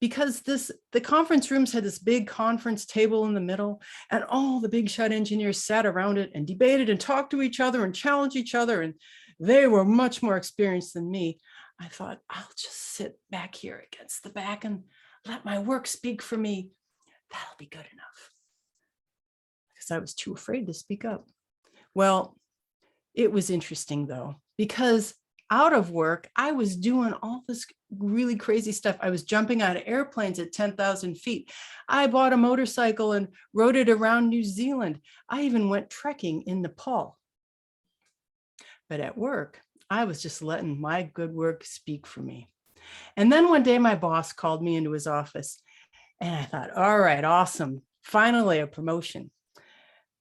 Because the conference rooms had this big conference table in the middle, and all the big shot engineers sat around it and debated and talked to each other and challenged each other, and they were much more experienced than me. I thought, I'll just sit back here against the back and let my work speak for me. That'll be good enough. Because I was too afraid to speak up. Well, it was interesting though, because out of work, I was doing all this really crazy stuff. I was jumping out of airplanes at 10,000 feet. I bought a motorcycle and rode it around New Zealand. I even went trekking in Nepal. But at work, I was just letting my good work speak for me. And then one day my boss called me into his office, and I thought, all right, awesome. Finally, a promotion.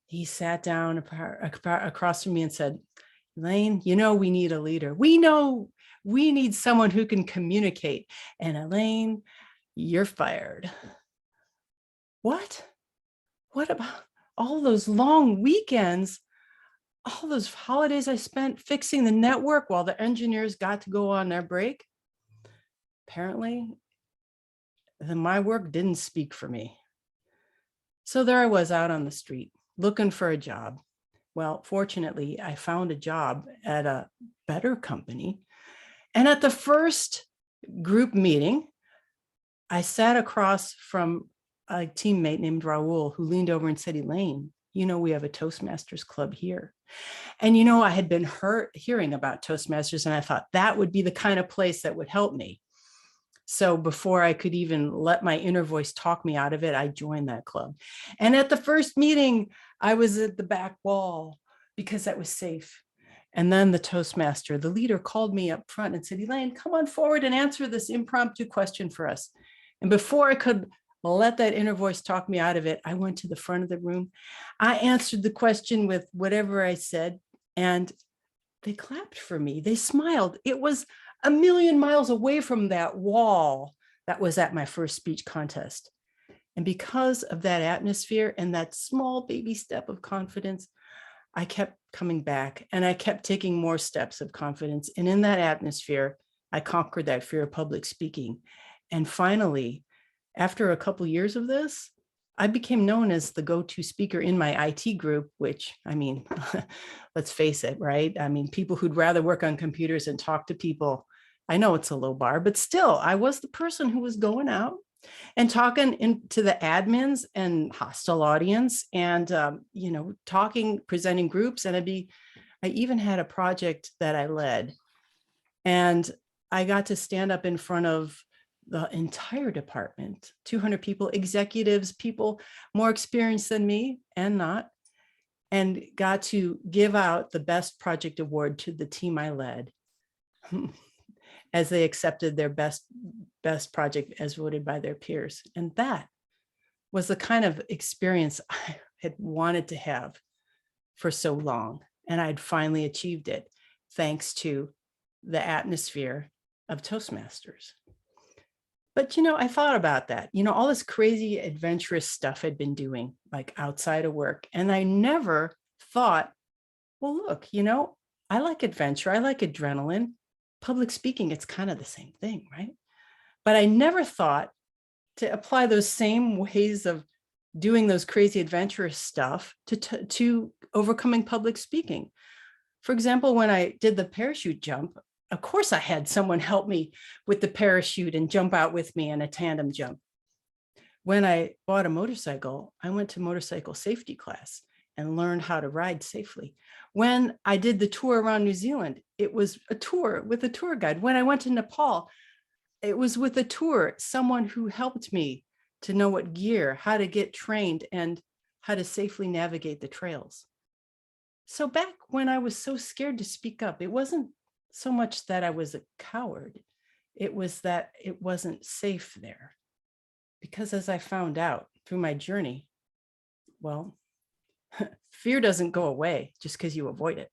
He sat down across from me and said, Elaine, you know, we need a leader. We know we need someone who can communicate. And Elaine, you're fired. What? What about all those long weekends? All those holidays I spent fixing the network while the engineers got to go on their break? Apparently, my work didn't speak for me. So there I was out on the street looking for a job. Well, fortunately, I found a job at a better company, And at the first group meeting, I sat across from a teammate named Raul who leaned over and said, Elaine, you know, we have a Toastmasters club here. And, you know, I had been hearing about Toastmasters, and I thought that would be the kind of place that would help me. So before I could even let my inner voice talk me out of it, I joined that club. And at the first meeting, I was at the back wall because that was safe. And then the Toastmaster, the leader, called me up front and said, Elaine, come on forward and answer this impromptu question for us. And before I could let that inner voice talk me out of it, I went to the front of the room. I answered the question with whatever I said, and they clapped for me. They smiled. It was a million miles away from that wall that was at my first speech contest. And because of that atmosphere and that small baby step of confidence, I kept coming back and I kept taking more steps of confidence. And in that atmosphere, I conquered that fear of public speaking. And finally, after a couple years of this, I became known as the go-to speaker in my IT group, which, I mean, let's face it, right? I mean, people who'd rather work on computers and talk to people. I know it's a low bar, but still, I was the person who was going out and talking to the admins and hostile audience and, you know, presenting groups. And I even had a project that I led, and I got to stand up in front of the entire department, 200 people, executives, people more experienced than me and not, and got to give out the best project award to the team I led as they accepted their best project as voted by their peers. And that was the kind of experience I had wanted to have for so long. And I'd finally achieved it thanks to the atmosphere of Toastmasters. But, you know, I thought about that, you know, all this crazy adventurous stuff I'd been doing, like outside of work. And I never thought, well, look, you know, I like adventure. I like adrenaline. Public speaking, it's kind of the same thing, right? But I never thought to apply those same ways of doing those crazy adventurous stuff to overcoming public speaking. For example, when I did the parachute jump, of course I had someone help me with the parachute and jump out with me in a tandem jump. When I bought a motorcycle, I went to motorcycle safety class and learned how to ride safely. When I did the tour around New Zealand, it was a tour with a tour guide. When I went to Nepal, it was with a tour, someone who helped me to know what gear, how to get trained, and how to safely navigate the trails. So back when I was so scared to speak up, it wasn't so much that I was a coward, it was that it wasn't safe there. Because as I found out through my journey, well, fear doesn't go away just because you avoid it.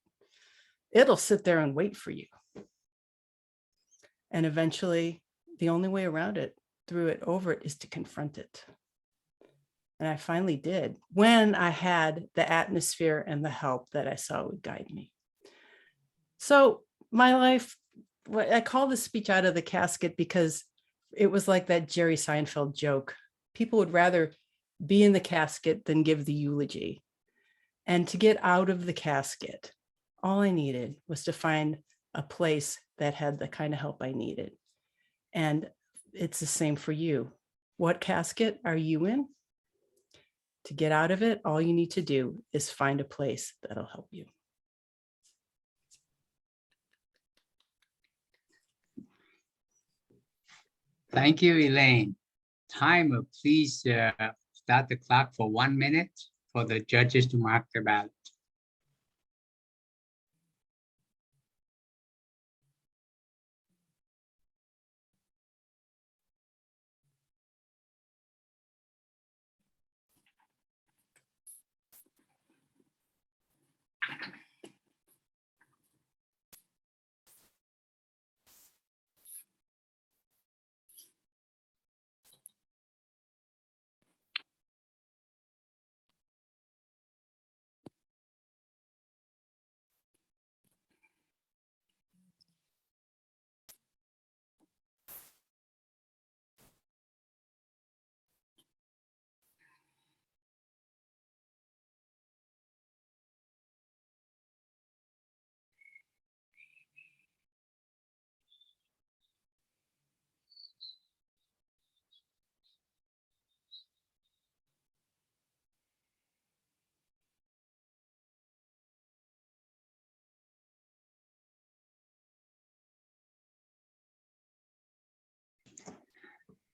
It'll sit there and wait for you. And eventually, the only way around it, through it, over it, is to confront it. And I finally did when I had the atmosphere and the help that I saw would guide me. So my life, I call this speech out of the casket because it was like that Jerry Seinfeld joke. People would rather be in the casket than give the eulogy. And to get out of the casket, all I needed was to find a place that had the kind of help I needed. And it's the same for you. What casket are you in? To get out of it, all you need to do is find a place that'll help you. Thank you, Elaine. Timer, please start the clock for 1 minute for the judges to mark the ballot.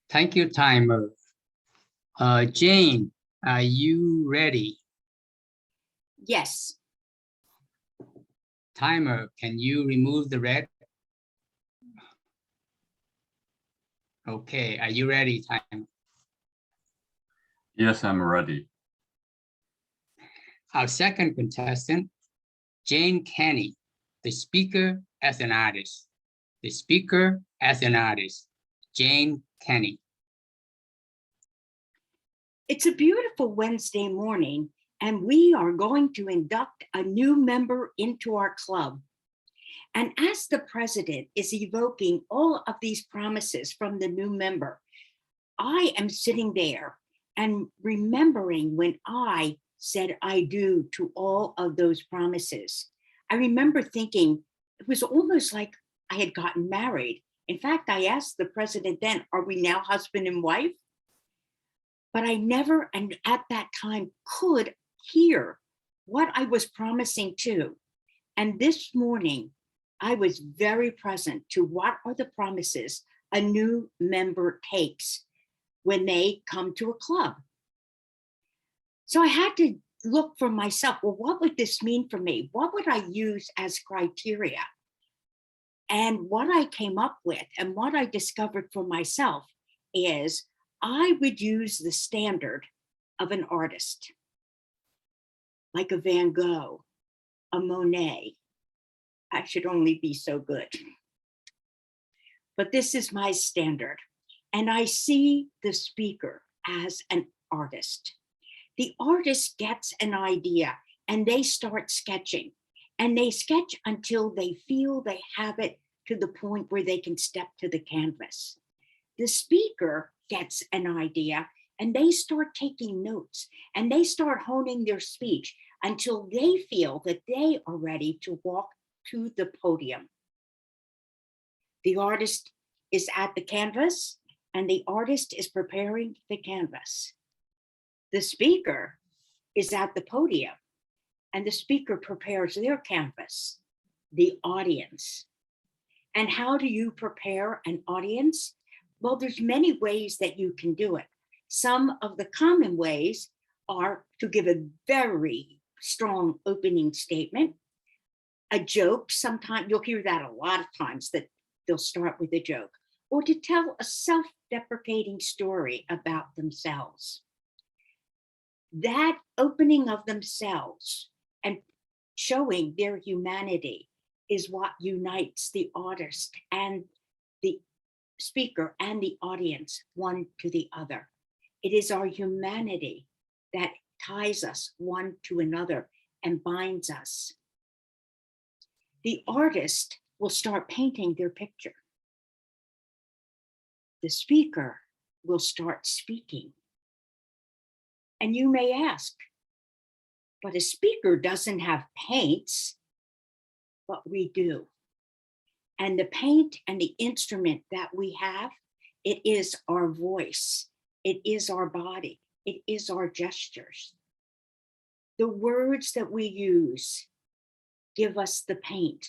Thank you, timer. Jane, are you ready? Yes, Timer, can you remove the red? Okay, are you ready, timer? Yes, I'm ready. Our second contestant, Jane Kenny, the speaker as an artist. The speaker as an artist, Jane Kenny. it's a beautiful Wednesday morning, and we are going to induct a new member into our club. And as the president is evoking all of these promises from the new member, I am sitting there and remembering when I said I do to all of those promises. I remember thinking it was almost like I had gotten married. In fact, I asked the president then, are we now husband and wife? But I never, and at that time, could hear what I was promising to. And this morning, I was very present to what are the promises a new member takes when they come to a club. So I had to look for myself, well, what would this mean for me? What would I use as criteria? And what I came up with and what I discovered for myself is I would use the standard of an artist, like a Van Gogh, a Monet. I should only be so good. But this is my standard. And I see the speaker as an artist. The artist gets an idea and they start sketching. And they sketch until they feel they have it to the point where they can step to the canvas. The speaker gets an idea and they start taking notes and they start honing their speech until they feel that they are ready to walk to the podium. The artist is at the canvas and the artist is preparing the canvas. The speaker is at the podium and the speaker prepares their canvas, the audience. And how do you prepare an audience? Well, there's many ways that you can do it. Some of the common ways are to give a very strong opening statement, a joke. Sometimes you'll hear that a lot of times that they'll start with a joke, or to tell a self-deprecating story about themselves. That opening of themselves and showing their humanity is what unites the artist and the speaker and the audience one to the other. It is our humanity that ties us one to another and binds us. The artist will start painting their picture. The speaker will start speaking. And you may ask, but a speaker doesn't have paints, but we do. And the paint and the instrument that we have, it is our voice, it is our body, it is our gestures. The words that we use give us the paint.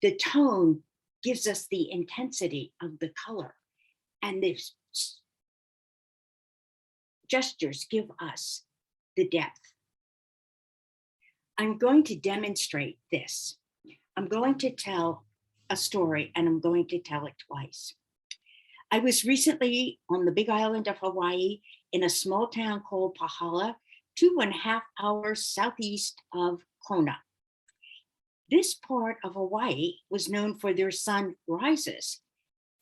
The tone gives us the intensity of the color, and the gestures give us the depth. I'm going to demonstrate this. I'm going to tell a story and I'm going to tell it twice. I was recently on the big island of Hawaii in a small town called Pahala, 2.5 hours southeast of Kona. This part of Hawaii was known for their sunrises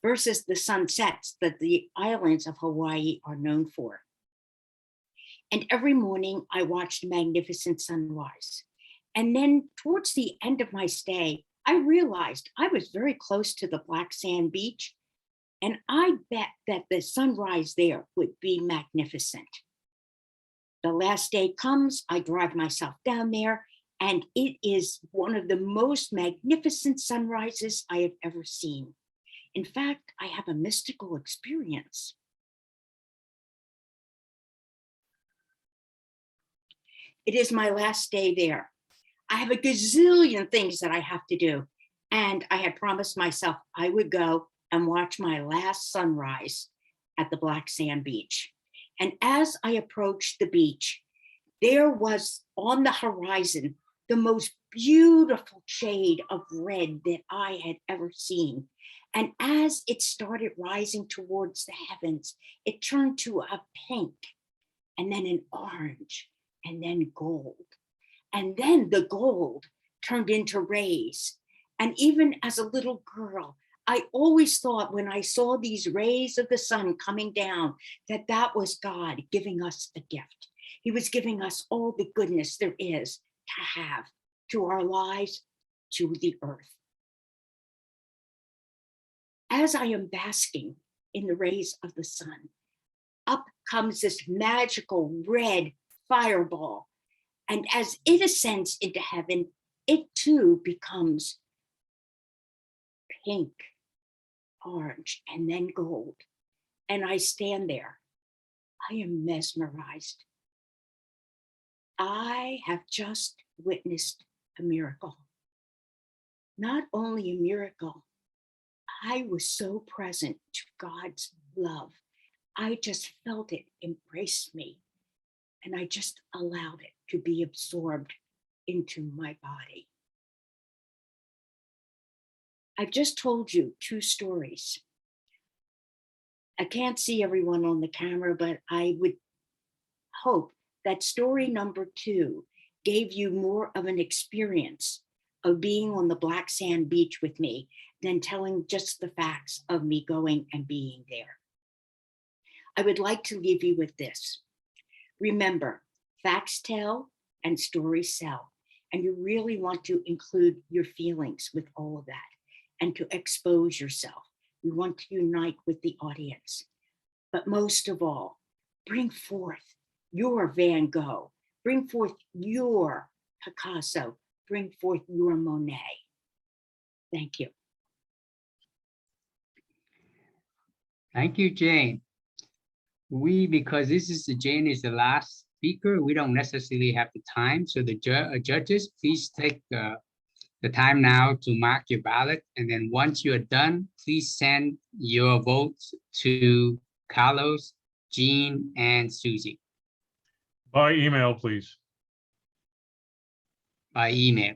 versus the sunsets that the islands of Hawaii are known for. And every morning I watched a magnificent sunrise. And then towards the end of my stay, I realized I was very close to the black sand beach, and I bet that the sunrise there would be magnificent. The last day comes, I drive myself down there, and it is one of the most magnificent sunrises I have ever seen. In fact, I have a mystical experience. It is my last day there. I have a gazillion things that I have to do. And I had promised myself I would go and watch my last sunrise at the black sand beach. And as I approached the beach, there was on the horizon the most beautiful shade of red that I had ever seen. And as it started rising towards the heavens, it turned to a pink, and then an orange, and then gold. And then the gold turned into rays. And even as a little girl, I always thought when I saw these rays of the sun coming down, that that was God giving us a gift. He was giving us all the goodness there is to have to our lives, to the earth. As I am basking in the rays of the sun, up comes this magical red fireball. And as it ascends into heaven, it too becomes pink, orange, and then gold. And I stand there. I am mesmerized. I have just witnessed a miracle. Not only a miracle, I was so present to God's love. I just felt it embrace me, and I just allowed it to be absorbed into my body. I've just told you 2 stories. I can't see everyone on the camera, but I would hope that story number 2 gave you more of an experience of being on the black sand beach with me than telling just the facts of me going and being there. I would like to leave you with this. Remember, facts tell and stories sell, and you really want to include your feelings with all of that and to expose yourself. You want to unite with the audience. But most of all, bring forth your Van Gogh, bring forth your Picasso, bring forth your Monet. Thank you. Thank you, Jane. Because Jane is the last speaker, we don't necessarily have the time. So the judges, please take the time now to mark your ballot. And then once you're done, please send your votes to Carlos, Jean, and Susie By email, please. by email.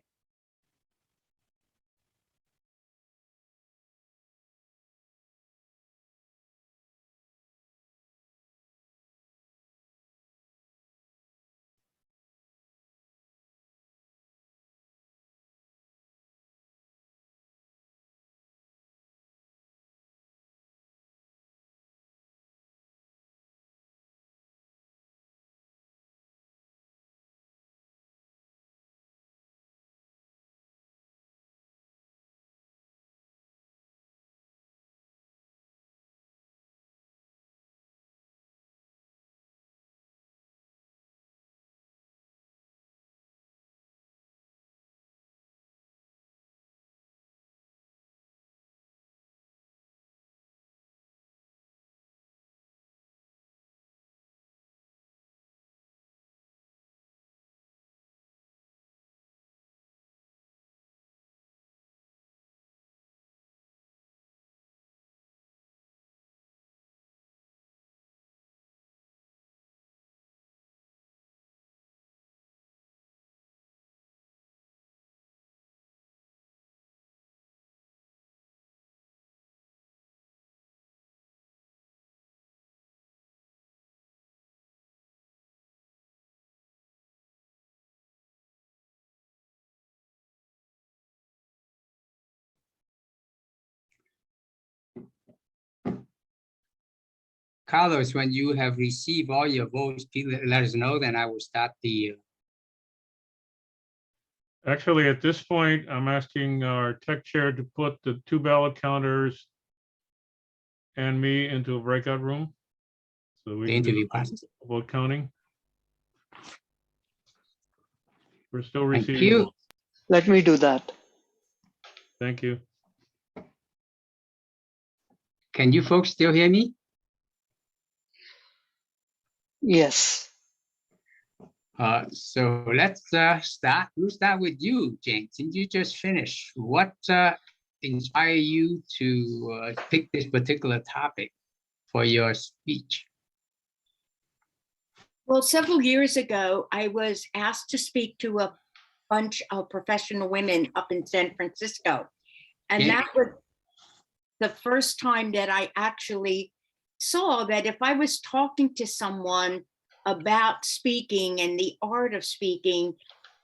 Carlos, when you have received all your votes, please let us know, then I will start the. Actually, at this point, I'm asking our tech chair to put the 2 ballot counters and me into a breakout room. So we The can do interview process. vote counting. We're still Thank receiving you. votes. Let me do that. Thank you. Can you folks still hear me? Yes. So let's start. We'll start with you, Jane. Since you just finished, what inspired you to pick this particular topic for your speech? Well, several years ago, I was asked to speak to a bunch of professional women up in San Francisco. And Yeah. that was the first time that I actually saw that if I was talking to someone about speaking and the art of speaking,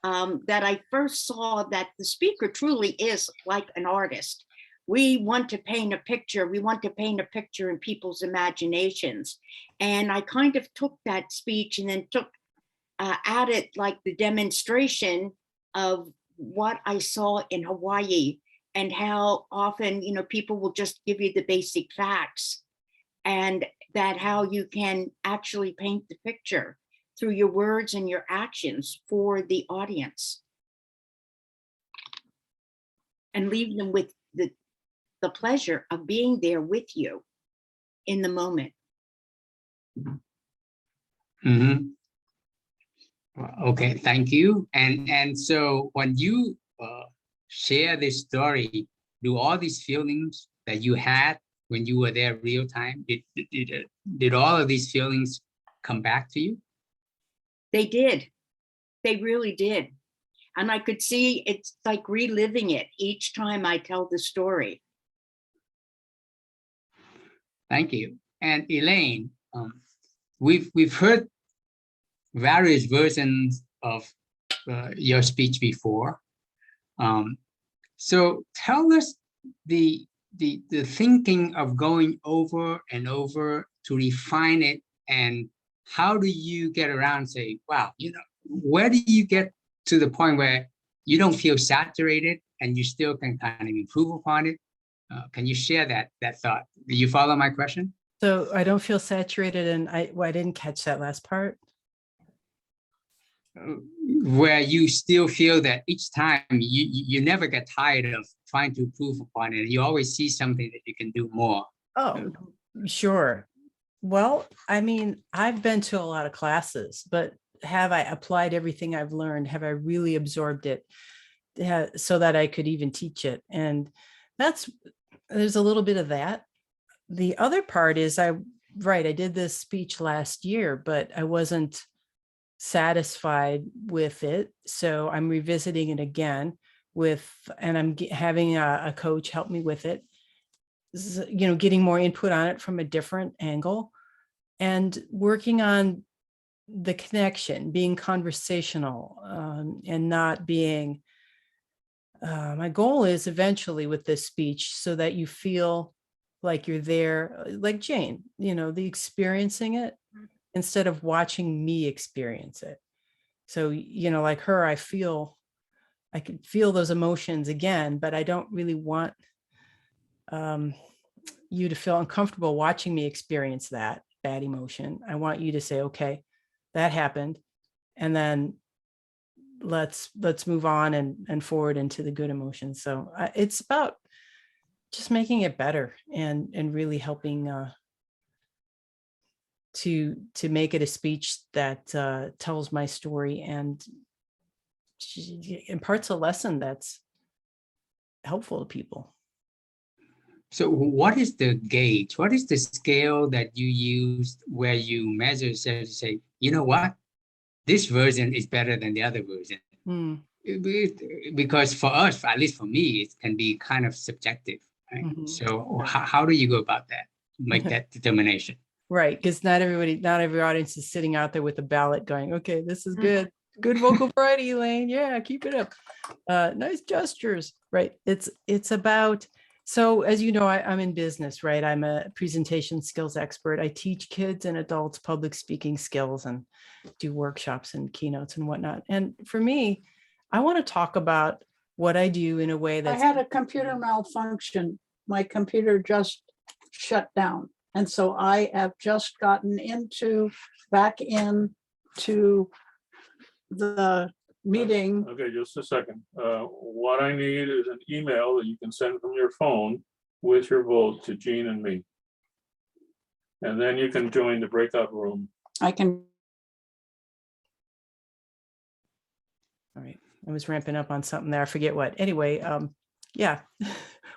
that I first saw that the speaker truly is like an artist. We want to paint a picture. We want to paint a picture in people's imaginations. And I kind of took that speech and then added like the demonstration of what I saw in Hawaii and how often, you know, people will just give you the basic facts, and that how you can actually paint the picture through your words and your actions for the audience and leave them with the pleasure of being there with you in the moment. Mm-hmm. Okay, thank you. And so when you share this story, do all these feelings that you had when you were there real time, did all of these feelings come back to you? They did. They really did. And I could see it's like reliving it each time I tell the story. Thank you. And Elaine, we've heard various versions of your speech before. So tell us the thinking of going over and over to refine it, and how do you get around and say, wow, you know, where do you get to the point where you don't feel saturated and you still can kind of improve upon it? Can you share that thought? Do you follow my question? So I don't feel saturated, and I didn't catch that last part. Where you still feel that each time you never get tired of trying to improve upon it. You always see something that you can do more. Oh, sure. Well, I mean, I've been to a lot of classes, but have I applied everything I've learned? Have I really absorbed it so that I could even teach it? And there's a little bit of that. The other part is I did this speech last year, but I wasn't satisfied with it. So I'm revisiting it again and I'm having a coach help me with it, you know, getting more input on it from a different angle and working on the connection, being conversational, and not being, my goal is eventually with this speech so that you feel like you're there, like Jane, you know, the experiencing it instead of watching me experience it. So, you know, like her, I can feel those emotions again, but I don't really want you to feel uncomfortable watching me experience that bad emotion. I want you to say, okay, that happened. And then let's move on and forward into the good emotions. So it's about just making it better and really helping to make it a speech that tells my story and imparts a lesson that's helpful to people. So what is the gauge? What is the scale that you used where you measure yourself to say, you know what, this version is better than the other version? Because for us, at least for me, it can be kind of subjective. Right? So how do you go about that? Make that determination? Right, because not every audience is sitting out there with a ballot going, okay, this is good. Good vocal variety, Elaine. Yeah, keep it up. Nice gestures, right? It's about, so as you know, I'm in business, right? I'm a presentation skills expert. I teach kids and adults public speaking skills and do workshops and keynotes and whatnot. And for me, I want to talk about what I do in a way that's— I had a computer malfunction. My computer just shut down. And so I have just gotten back into the meeting. Okay, just a second. What I need is an email that you can send from your phone with your vote to Jean and me. And then you can join the breakout room. I can. All right, I was ramping up on something there. I forget what. Anyway, yeah,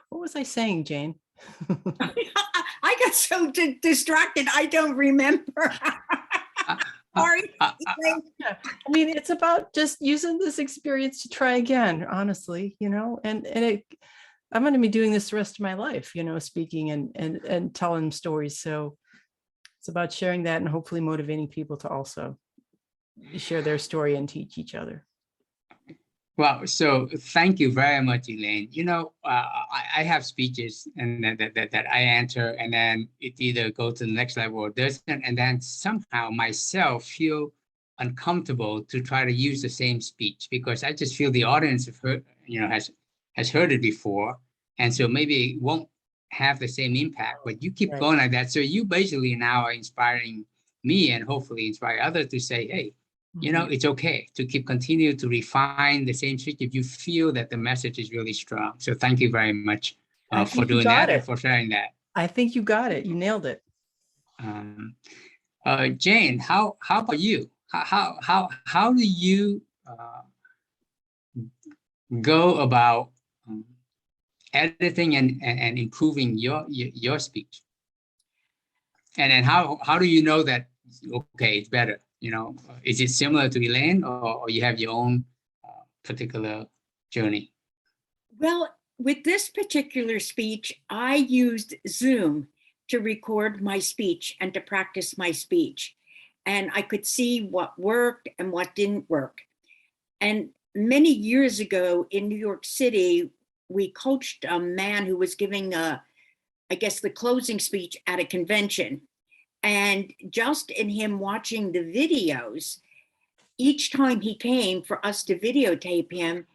What was I saying, Jane? I got so distracted, I don't remember. Sorry. Elaine. Yeah, I mean, it's about just using this experience to try again, honestly, you know, and I'm going to be doing this the rest of my life, you know, speaking and telling stories. So it's about sharing that and hopefully motivating people to also share their story and teach each other. Well, so thank you very much, Elaine. You know, I have speeches and that I enter, and then it either goes to the next level or doesn't, and then somehow myself feel uncomfortable to try to use the same speech because I just feel the audience have heard, you know, has heard it before, and so maybe it won't have the same impact. But you keep Right. going like that, so you basically now are inspiring me and hopefully inspire others to say, hey, you know, it's okay to continue to refine the same speech if you feel that the message is really strong. So thank you very much I for think you doing got that and it. for sharing that. I think you got it. You nailed it. Jane, how about you? How do you go about editing and improving your speech? And then how do you know that okay, it's better? You know, is it similar to Elaine, or you have your own particular journey? Well, with this particular speech, I used Zoom to record my speech and to practice my speech. And I could see what worked and what didn't work. And many years ago in New York City, we coached a man who was giving, I guess, the closing speech at a convention. And just in him watching the videos, each time he came for us to videotape him,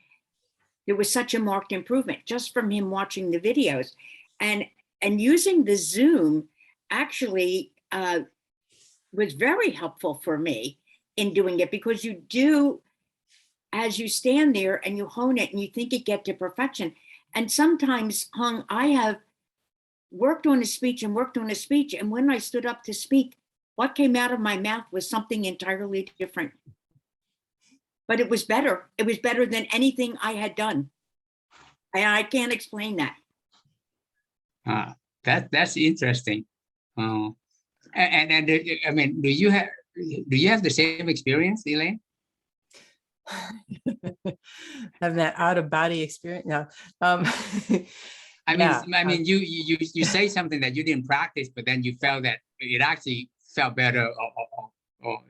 there was such a marked improvement just from him watching the videos. And using the Zoom actually was very helpful for me in doing it, because you do, as you stand there and you hone it and you think it get to perfection. And sometimes, Hung, I have worked on a speech and worked on a speech, and when I stood up to speak, what came out of my mouth was something entirely different. But it was better. It was better than anything I had done. And I can't explain that. That's interesting. And I mean, do you have the same experience, Elaine? Having that out of body experience. No. I mean, Yeah. you say something that you didn't practice, but then you felt that it actually felt better, or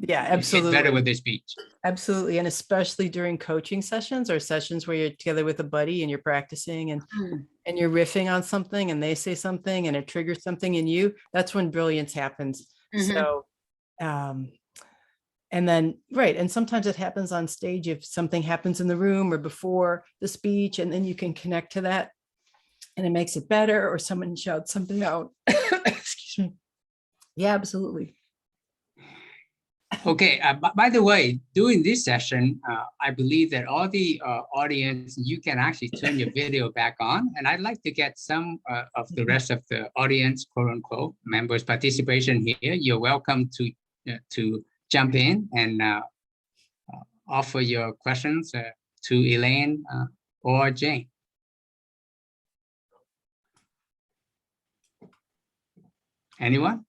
Yeah, it's absolutely. better with the speech. Absolutely. And especially during coaching sessions or sessions where you're together with a buddy and you're practicing and you're riffing on something and they say something and it triggers something in you, that's when brilliance happens. So, and then, right. And sometimes it happens on stage if something happens in the room or before the speech, and then you can connect to that and it makes it better, or someone shouts something out. Excuse me. Yeah, absolutely. Okay, by the way, during this session, I believe that all the audience, you can actually turn your video back on. And I'd like to get some of the rest of the audience, quote unquote, members' participation here. You're welcome to jump in and offer your questions to Elaine or Jane. Anyone?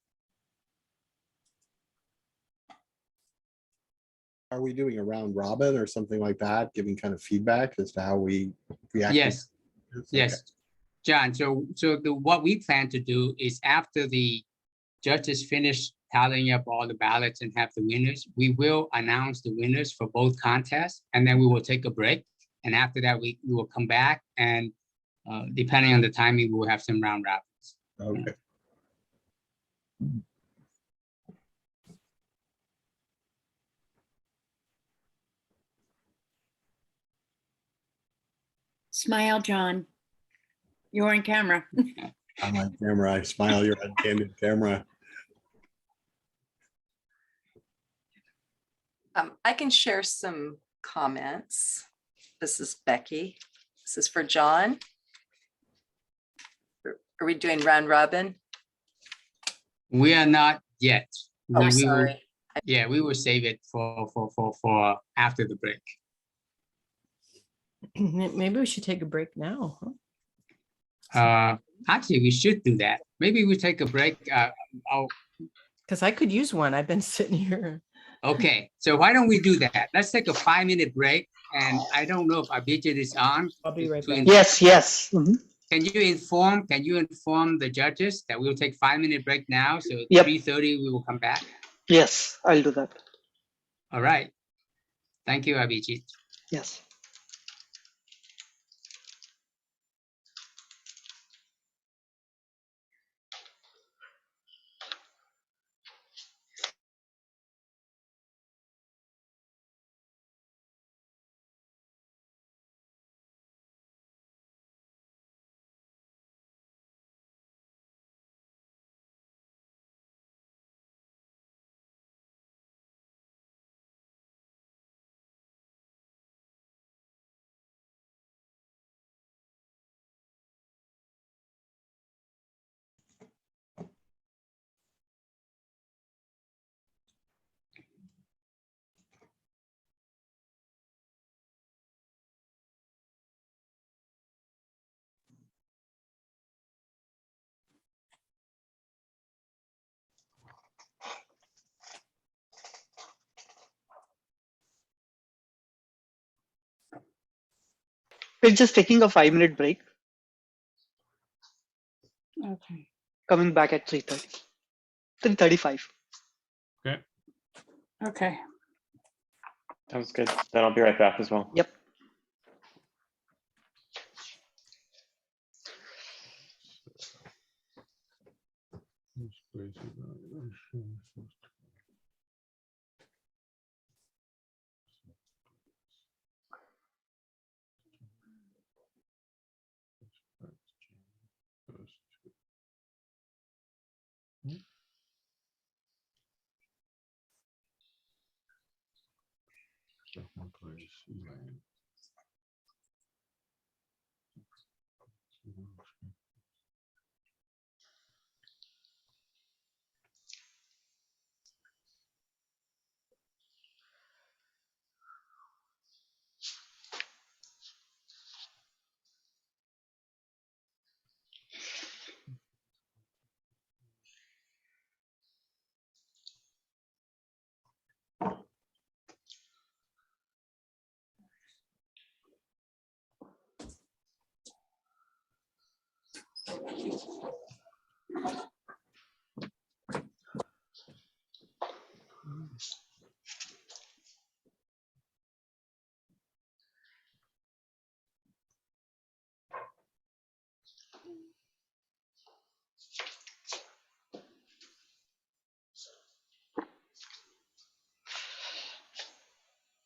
Are we doing a round robin or something like that, giving kind of feedback as to how we react? Yes. Yes, John. So what we plan to do is after the judges finish tallying up all the ballots and have the winners, we will announce the winners for both contests, and then we will take a break. And after that, we will come back, and depending on the timing, we'll have some round robins. Okay. Smile, John. You're on camera. I'm on camera. I smile. You're on candid camera. I can share some comments. This is Becky. This is for John. Are we doing round robin? We are not yet. Oh, sorry. We will save it for after the break. Maybe we should take a break now. Huh? Actually, we should do that. Maybe we take a break. Because I could use one. I've been sitting here. Okay, so why don't we do that? Let's take a 5-minute break. And I don't know if Abhijit is on. I'll be right to back. Yes, yes. Mhm. Can you inform the judges that we'll take 5-minute break now? So at Yep. 3:30 we will come back. Yes, I'll do that. All right. Thank you, Abhijit. Yes. We're just taking a 5-minute break, Okay. coming back at 3:30. 3:35. Okay. Sounds good. Then I'll be right back as well. Yep.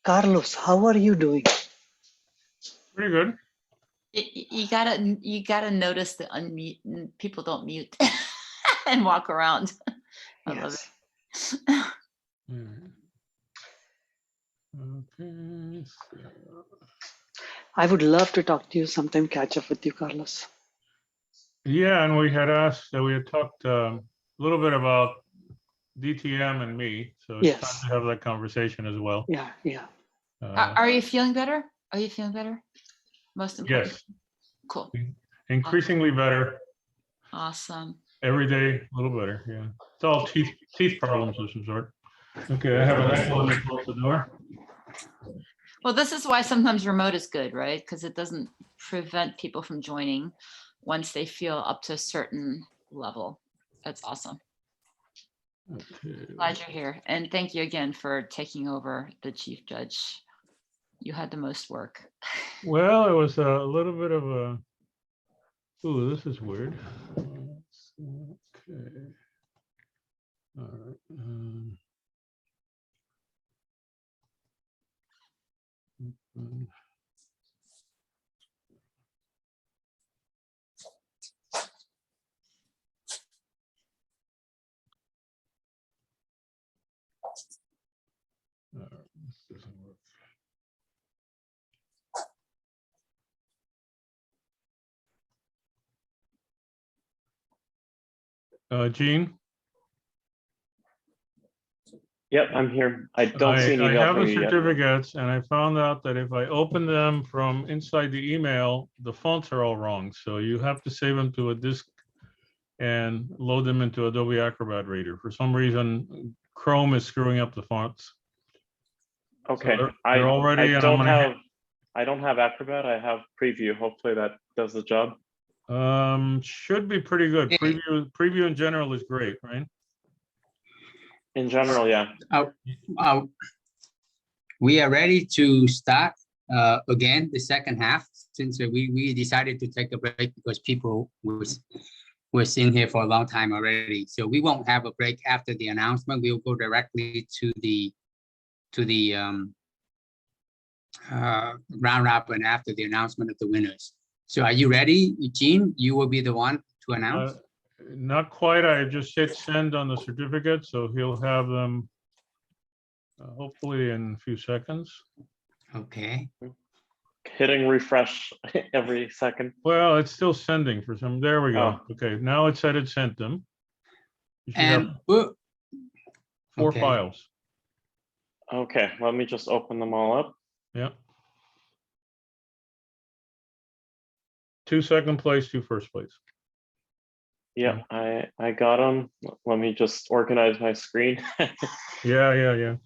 Carlos, how are you doing? Pretty good. You gotta notice the unmute, people don't mute and walk around. I love Yes. it. Okay. I would love to talk to you sometime, catch up with you, Carlos. Yeah, and we had asked, we had talked a little bit about DTM and me, so it's Yes. time to have that conversation as well. Yeah, yeah. Are you feeling better? Are you feeling better? Most important. Yes, Cool. increasingly better. Awesome. Every day, a little better. Yeah, it's all teeth problems of some sort. Okay, I have an echo. Let me close the door. Well, this is why sometimes remote is good, right? Because it doesn't prevent people from joining once they feel up to a certain level. That's awesome. Okay. Glad you're here. And thank you again for taking over the chief judge. You had the most work. Well, it was a little bit of a. Ooh, this is weird. Okay. All right. Open. All right, this doesn't work. Gene? Yep, I'm here. I don't see an I email have from the you yet. certificates and I found out that if I open them from inside the email, the fonts are all wrong. So you have to save them to a disk and load them into Adobe Acrobat Reader. For some reason, Chrome is screwing up the fonts. Okay, they're all ready and I'm gonna I don't have Acrobat. I have Preview. Hopefully that does the job. should be pretty good. Preview in general is great, right? In general, yeah. We are ready to start again the second half, since we decided to take a break because people were sitting here for a long time already. So we won't have a break after the announcement. We'll go directly to the round robin after the announcement of the winners. So are you ready, Eugene? You will be the one to announce? Not quite. I just hit send on the certificate, so he'll have them hopefully in a few seconds. Okay. Hitting refresh every second. Well, it's still sending for some. There we go. Oh. Okay, now it said it sent them. You should have And 4 okay. files. Okay, let me just open them all up. Yeah. 2 second place, 2 first place. Yeah, I got them. Let me just organize my screen. Yeah.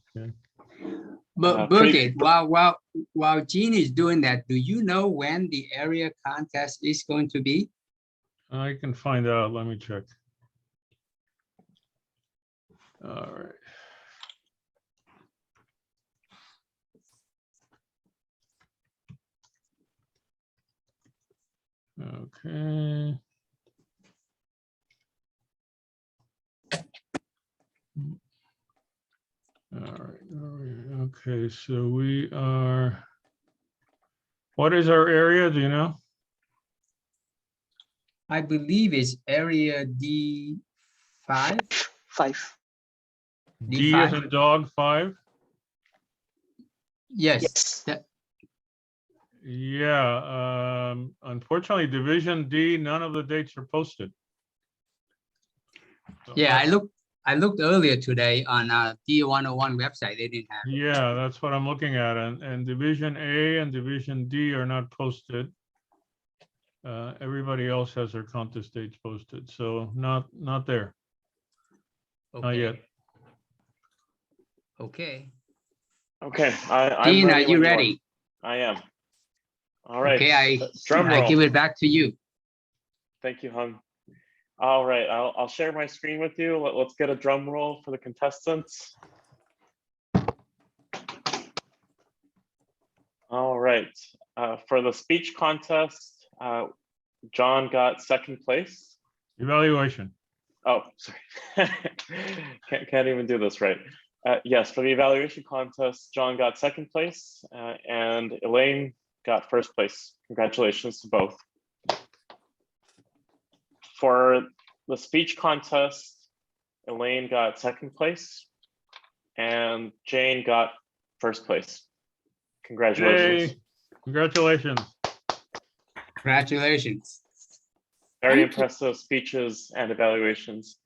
But Birgit, while Gene is doing that, do you know when the area contest is going to be? I can find out. Let me check. All right. Okay. All right. Okay, so we are. What is our area? Do you know? I believe it's area D5. 5. D as in dog 5. Yes. Yeah. Unfortunately, Division D, none of the dates are posted. So Yeah, I looked earlier today on D101 website. They didn't have it. yeah, that's what I'm looking at. And Division A and Division D are not posted. Everybody else has their contest dates posted, so not there. Not yet. Okay. Okay, I'm Dean, ready are you when ready? I am. All right. Okay, drum roll. I give it back to you. Thank you, Hung. All right, I'll share my screen with you. Let's get a drum roll for the contestants. All right, for the speech contest, John got second place. Evaluation. Oh, sorry. can't even do this right. Yes, for the evaluation contest, John got second place and Elaine got first place. Congratulations to both. For the speech contest, Elaine got second place and Jane got first place. Congratulations. Yay. Congratulations. Congratulations. Very Thank you. impressive speeches and evaluations.